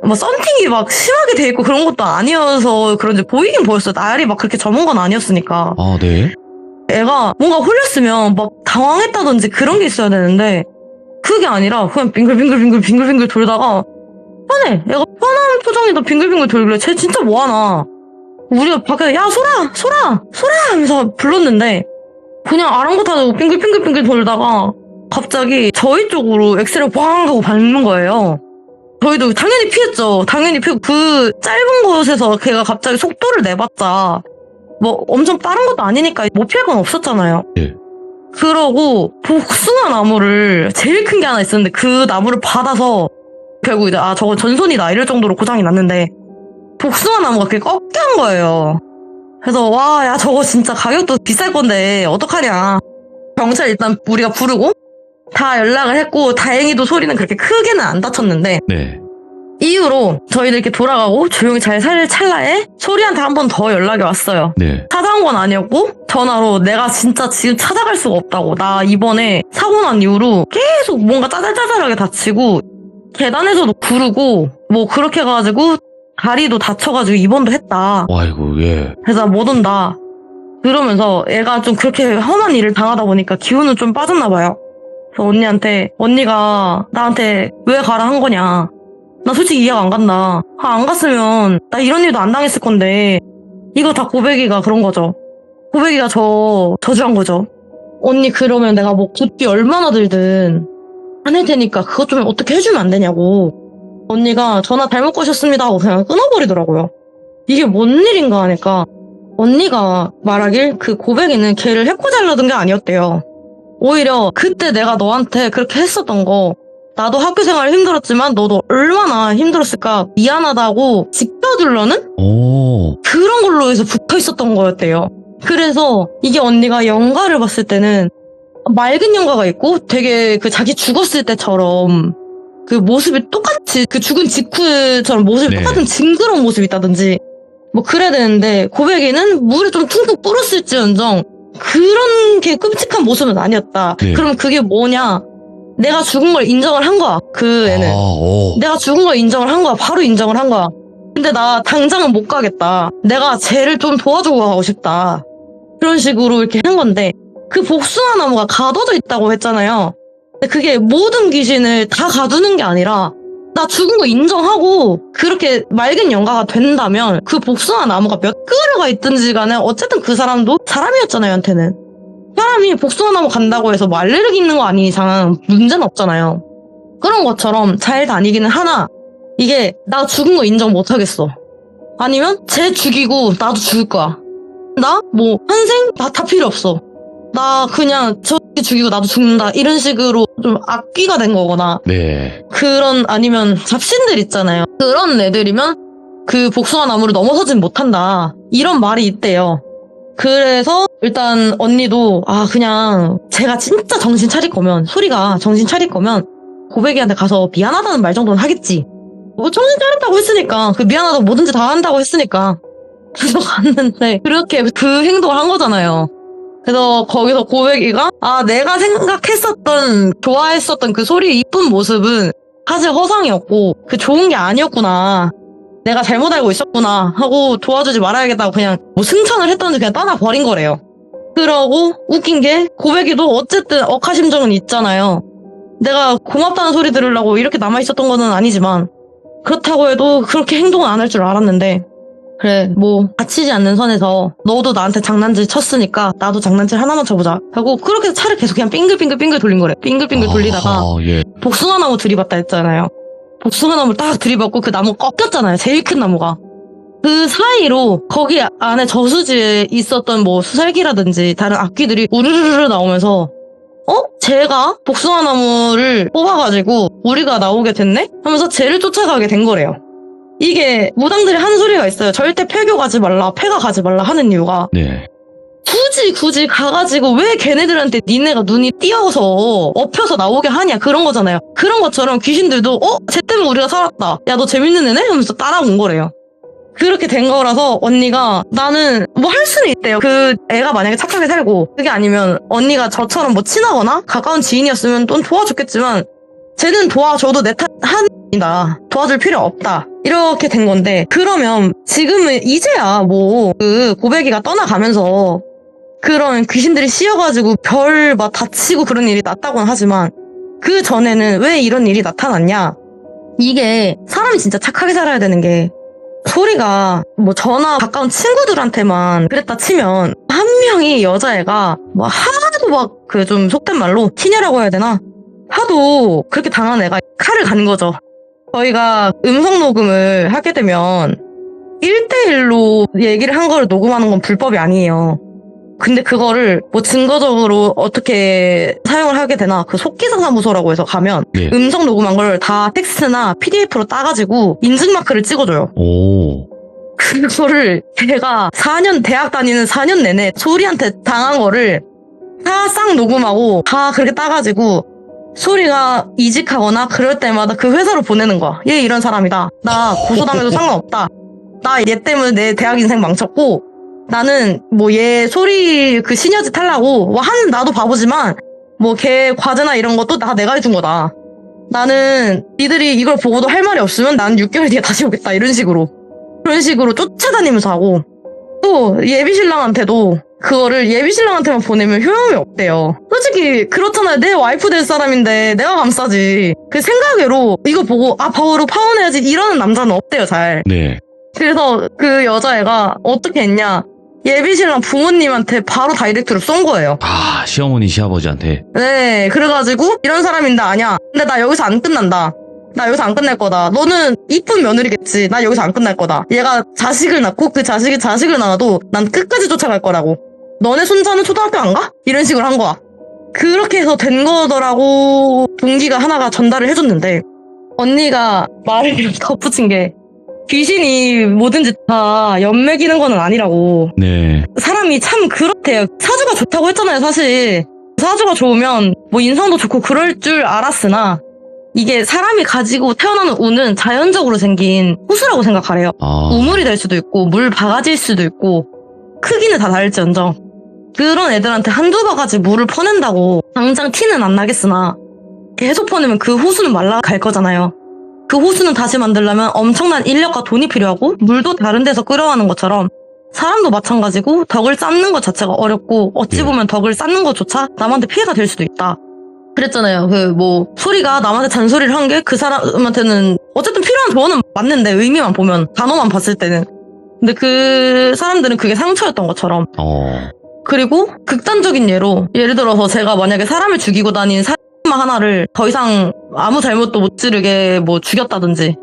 뭐 썬팅이 막 심하게 돼 있고 그런 것도 아니어서 그런지 보이긴 보였어요. 날이 막 그렇게 저문 건 아니었으니까. 아, 네. 애가 뭔가 홀렸으면 막 당황했다든지 그런 게 있어야 되는데 그게 아니라 그냥 빙글빙글 돌다가 편해. 애가 편한 표정이다 빙글빙글 돌길래 쟤 진짜 뭐하나. 우리가 밖에서 야 소라 하면서 불렀는데 그냥 아랑곳하고 빙글빙글 돌다가 갑자기 저희 쪽으로 엑셀을 왕 하고 밟는 거예요. 저희도 당연히 피했죠. 당연히 피고 그 짧은 곳에서 걔가 갑자기 속도를 내봤자 뭐 엄청 빠른 것도 아니니까 못 피할 건 없었잖아요. 네. 그러고 복숭아 나무를 제일 큰 게 하나 있었는데 그 나무를 받아서 결국 이제 아 저거 전손이다 이럴 정도로 고장이 났는데 복숭아 나무가 그게 꺾여한 거예요. 그래서 와 야 저거 진짜 가격도 비쌀 건데 어떡하냐. 경찰 일단 우리가 부르고 다 연락을 했고 다행히도 소리는 그렇게 크게는 안 다쳤는데 네. 이후로 저희들 이렇게 돌아가고 조용히 잘 살 찰나에 소리한테 한 번 더 연락이 왔어요. 네. 찾아온 건 아니었고 전화로 내가 진짜 지금 찾아갈 수가 없다고. 나 이번에 사고 난 이후로 계속 뭔가 짜잘짜잘하게 다치고 계단에서도 구르고 뭐 그렇게 해가지고 다리도 다쳐가지고 입원도 했다. 아이고, 예. 그래서 나 못 온다. 그러면서 애가 좀 그렇게 험한 일을 당하다 보니까 기운은 좀 빠졌나 봐요. 그래서 언니한테 언니가 나한테 왜 가라 한 거냐. 나 솔직히 이해가 안 간다. 안 갔으면 나 이런 일도 안 당했을 건데 이거 다 고백이가 그런 거죠. 고백이가 저주한 거죠. 언니 그러면 내가 뭐 굿비 얼마나 들든 안 할 테니까 그것 좀 어떻게 해주면 안 되냐고. 언니가 전화 잘못 거셨습니다 하고 그냥 끊어버리더라고요. 이게 뭔 일인가 하니까 언니가 말하길 그 고백이는 걔를 해코 잘라둔 게 아니었대요. 오히려 그때 내가 너한테 그렇게 했었던 거 나도 학교 생활 힘들었지만 너도 얼마나 힘들었을까 미안하다고 지켜주려는 오. 그런 걸로 해서 붙어 있었던 거였대요. 그래서 이게 언니가 연가를 봤을 때는 맑은 연가가 있고 되게 그 자기 죽었을 때처럼 그 모습이 똑같이 그 죽은 직후처럼 모습이 네. 똑같은 징그러운 모습이 있다든지 뭐 그래야 되는데 고백이는 물에 좀 퉁퉁 불었을지언정 그런 게 끔찍한 모습은 아니었다. 네. 그럼 그게 뭐냐? 내가 죽은 걸 인정을 한 거야. 그 애는. 내가 죽은 걸 인정을 한 거야. 바로 인정을 한 거야. 근데 나 당장은 못 가겠다. 내가 쟤를 좀 도와주고 가고 싶다. 그런 식으로 이렇게 한 건데 그 복숭아 나무가 가둬져 있다고 했잖아요. 근데 그게 모든 귀신을 다 가두는 게 아니라 나 죽은 거 인정하고 그렇게 맑은 영가가 된다면 그 복숭아 나무가 몇 그루가 있든지 간에 어쨌든 그 사람도 사람이었잖아요, 한테는. 사람이 복숭아 나무 간다고 해서 뭐 알레르기 있는 거 아닌 이상 문제는 없잖아요. 그런 것처럼 잘 다니기는 하나 이게 나 죽은 거 인정 못 하겠어. 아니면 쟤 죽이고 나도 죽을 거야. 나 뭐 환생 나 다 필요 없어. 나 그냥 저 죽이고 나도 죽는다 이런 식으로 좀 악귀가 된 거거나 네. 그런 아니면 잡신들 있잖아요. 그런 애들이면 그 복숭아 나무를 넘어서진 못한다 이런 말이 있대요. 그래서 일단 언니도 그냥 제가 진짜 정신 차릴 거면 소리가 정신 차릴 거면 고백이한테 가서 미안하다는 말 정도는 하겠지. 뭐 정신 차렸다고 했으니까 그 미안하다고 뭐든지 다 한다고 했으니까 그래서 갔는데 그렇게 그 행동을 한 거잖아요. 그래서 거기서 고백이가 내가 생각했었던 좋아했었던 그 소리의 이쁜 모습은 사실 허상이었고 그 좋은 게 아니었구나. 내가 잘못 알고 있었구나 하고 도와주지 말아야겠다고 그냥 뭐 승천을 했던지 그냥 떠나버린 거래요. 그러고 웃긴 게 고백이도 어쨌든 억하심정은 있잖아요. 내가 고맙다는 소리 들으려고 이렇게 남아있었던 거는 아니지만 그렇다고 해도 그렇게 행동은 안 할 줄 알았는데 그래 뭐 다치지 않는 선에서 너도 나한테 장난질 쳤으니까 나도 장난질 하나만 쳐보자 하고 그렇게 차를 계속 그냥 빙글빙글 돌린 거래. 빙글빙글 돌리다가 예. 복숭아 나무 들이봤다 했잖아요. 복숭아 나무를 딱 들이받고 그 나무 꺾였잖아요. 제일 큰 나무가. 그 사이로 거기 안에 저수지에 있었던 뭐 수살기라든지 다른 악귀들이 우르르르 나오면서 쟤가 복숭아 나무를 뽑아가지고 우리가 나오게 됐네? 하면서 쟤를 쫓아가게 된 거래요. 이게 무당들이 하는 소리가 있어요. 절대 폐교 가지 말라, 폐가 가지 말라 하는 이유가 네. 굳이 가가지고 왜 걔네들한테 니네가 눈이 띄어서 엎혀서 나오게 하냐 그런 거잖아요. 그런 것처럼 귀신들도 쟤 때문에 우리가 살았다. 야 너 재밌는 애네? 하면서 따라온 거래요. 그렇게 된 거라서 언니가 나는 뭐 할 수는 있대요. 그 애가 만약에 착하게 살고 그게 아니면 언니가 저처럼 뭐 친하거나 가까운 지인이었으면 또 도와줬겠지만 쟤는 도와줘도 내 탓이다. 도와줄 필요 없다. 이렇게 된 건데 그러면 지금은 이제야 뭐 그 고백이가 떠나가면서 그런 귀신들이 씌어가지고 별 막 다치고 그런 일이 났다고는 하지만 그 전에는 왜 이런 일이 나타났냐? 이게 사람이 진짜 착하게 살아야 되는 게 소리가 뭐 저나 가까운 친구들한테만 그랬다 치면 한 명이 여자애가 뭐 하도 막 그 좀 속된 말로 티녀라고 해야 되나? 하도 그렇게 당한 애가 칼을 간 거죠. 저희가 음성 녹음을 하게 되면 1대1로 얘기를 한 거를 녹음하는 건 불법이 아니에요. 근데 그거를 뭐 증거적으로 어떻게 사용을 하게 되나 그 속기사사무소라고 해서 가면 예. 음성 녹음한 걸 다 텍스트나 PDF로 따가지고 인증마크를 찍어줘요. 오. 그거를 걔가 대학 다니는 4년 내내 소리한테 당한 거를 다 싹 녹음하고 다 그렇게 따가지고 소리가 이직하거나 그럴 때마다 그 회사로 보내는 거야. 얘 이런 사람이다. 나 고소당해도 상관없다. 나 얘 때문에 내 대학 인생 망쳤고 나는 뭐 얘 소리 그 시녀짓 하려고 뭐 하는 나도 바보지만 뭐 걔 과제나 이런 것도 다 내가 해준 거다. 나는 니들이 이걸 보고도 할 말이 없으면 난 6개월 뒤에 다시 오겠다. 이런 식으로. 그런 식으로 쫓아다니면서 하고 또 예비신랑한테도 그거를 예비신랑한테만 보내면 효용이 없대요. 솔직히 그렇잖아요. 내 와이프 될 사람인데 내가 감싸지. 그 생각으로 이거 보고 바로 파혼해야지 이러는 남자는 없대요. 잘. 네. 그래서 그 여자애가 어떻게 했냐. 예비신랑 부모님한테 바로 다이렉트로 쏜 거예요. 시어머니 시아버지한테. 네, 그래가지고 이런 사람인데 아냐. 근데 나 여기서 안 끝난다. 나 여기서 안 끝날 거다. 너는 이쁜 며느리겠지. 나 여기서 안 끝날 거다. 얘가 자식을 낳고 그 자식이 자식을 낳아도 난 끝까지 쫓아갈 거라고. 너네 손자는 초등학교 안 가? 이런 식으로 한 거야. 그렇게 해서 된 거더라고. 동기가 하나가 전달을 해줬는데 언니가 말을 덧붙인 게 귀신이 뭐든지 다 연맥이는 건 아니라고. 네. 사람이 참 그렇대요. 사주가 좋다고 했잖아요, 사실. 사주가 좋으면 뭐 인성도 좋고 그럴 줄 알았으나 이게 사람이 가지고 태어나는 운은 자연적으로 생긴 호수라고 생각하래요. 우물이 될 수도 있고 물 바가지일 수도 있고 크기는 다 다를지언정 그런 애들한테 한두 바가지 물을 퍼낸다고 당장 티는 안 나겠으나 계속 퍼내면 그 호수는 말라갈 거잖아요. 그 호수는 다시 만들려면 엄청난 인력과 돈이 필요하고 물도 다른 데서 끓여가는 것처럼 사람도 마찬가지고 덕을 쌓는 것 자체가 어렵고 어찌 보면 덕을 쌓는 것조차 남한테 피해가 될 수도 있다. 그랬잖아요. 그 뭐 소리가 남한테 잔소리를 한 게 그 사람한테는 어쨌든 필요한 조언은 맞는데 의미만 보면 단어만 봤을 때는 근데 그 사람들은 그게 상처였던 것처럼 그리고 극단적인 예를 들어서 제가 만약에 사람을 죽이고 다닌 사람 하나를 더 이상 아무 잘못도 못 지르게 뭐 죽였다든지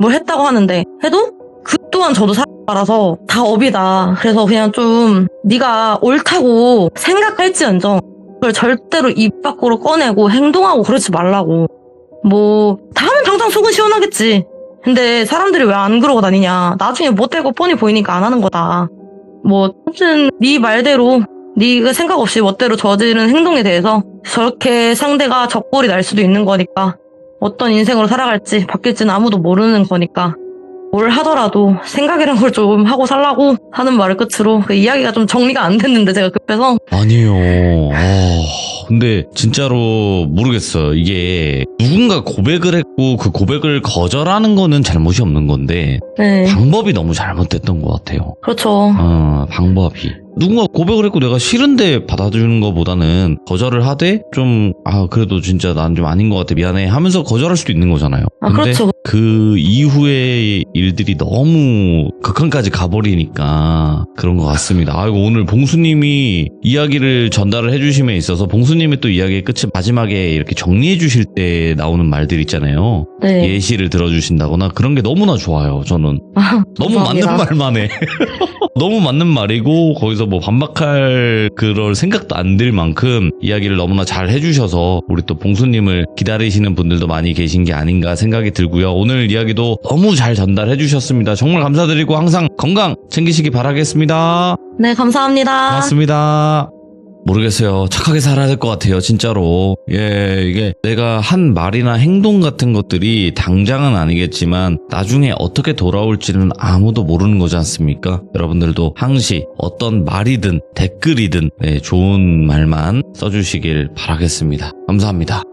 뭘 했다고 하는데 해도 그 또한 저도 사람이라서 다 업이다. 그래서 그냥 좀 네가 옳다고 생각할지언정 그걸 절대로 입 밖으로 꺼내고 행동하고 그러지 말라고. 뭐 다 하면 당장 속은 시원하겠지. 근데 사람들이 왜 안 그러고 다니냐. 나중에 못되고 뻔히 보이니까 안 하는 거다. 뭐 아무튼 네 말대로 네가 생각 없이 멋대로 저지른 행동에 대해서 저렇게 상대가 적골이 날 수도 있는 거니까 어떤 인생으로 살아갈지 바뀔지는 아무도 모르는 거니까 뭘 하더라도 생각이란 걸 좀 하고 살라고 하는 말을 끝으로 그 이야기가 좀 정리가 안 됐는데 제가 급해서 아니에요. 근데 진짜로 모르겠어요. 이게 누군가 고백을 했고 그 고백을 거절하는 거는 잘못이 없는 건데 네. 방법이 너무 잘못됐던 것 같아요. 그렇죠. 방법이. 누군가 고백을 했고 내가 싫은데 받아주는 것보다는 거절을 하되 좀 그래도 진짜 난 좀 아닌 것 같아 미안해 하면서 거절할 수도 있는 거잖아요. 근데 그렇죠. 그 이후의 일들이 너무 극한까지 가버리니까 그런 것 같습니다. 아이고 오늘 봉수님이 이야기를 전달을 해주심에 있어서 봉수님의 또 이야기의 끝이 마지막에 이렇게 정리해 주실 때 나오는 말들 있잖아요. 네. 예시를 들어주신다거나 그런 게 너무나 좋아요. 저는 너무 감사합니다. 맞는 말만 해. 너무 맞는 말이고 거기서 뭐 반박할 그럴 생각도 안 들 만큼 이야기를 너무나 잘 해주셔서 우리 또 봉수님을 기다리시는 분들도 많이 계신 게 아닌가 생각이 들고요. 오늘 이야기도 너무 잘 전달해 주셨습니다. 정말 감사드리고 항상 건강 챙기시기 바라겠습니다. 네, 감사합니다. 고맙습니다. 모르겠어요. 착하게 살아야 될 것 같아요. 진짜로. 이게 내가 한 말이나 행동 같은 것들이 당장은 아니겠지만 나중에 어떻게 돌아올지는 아무도 모르는 거지 않습니까? 여러분들도 항시 어떤 말이든 댓글이든 좋은 말만 써주시길 바라겠습니다. 감사합니다.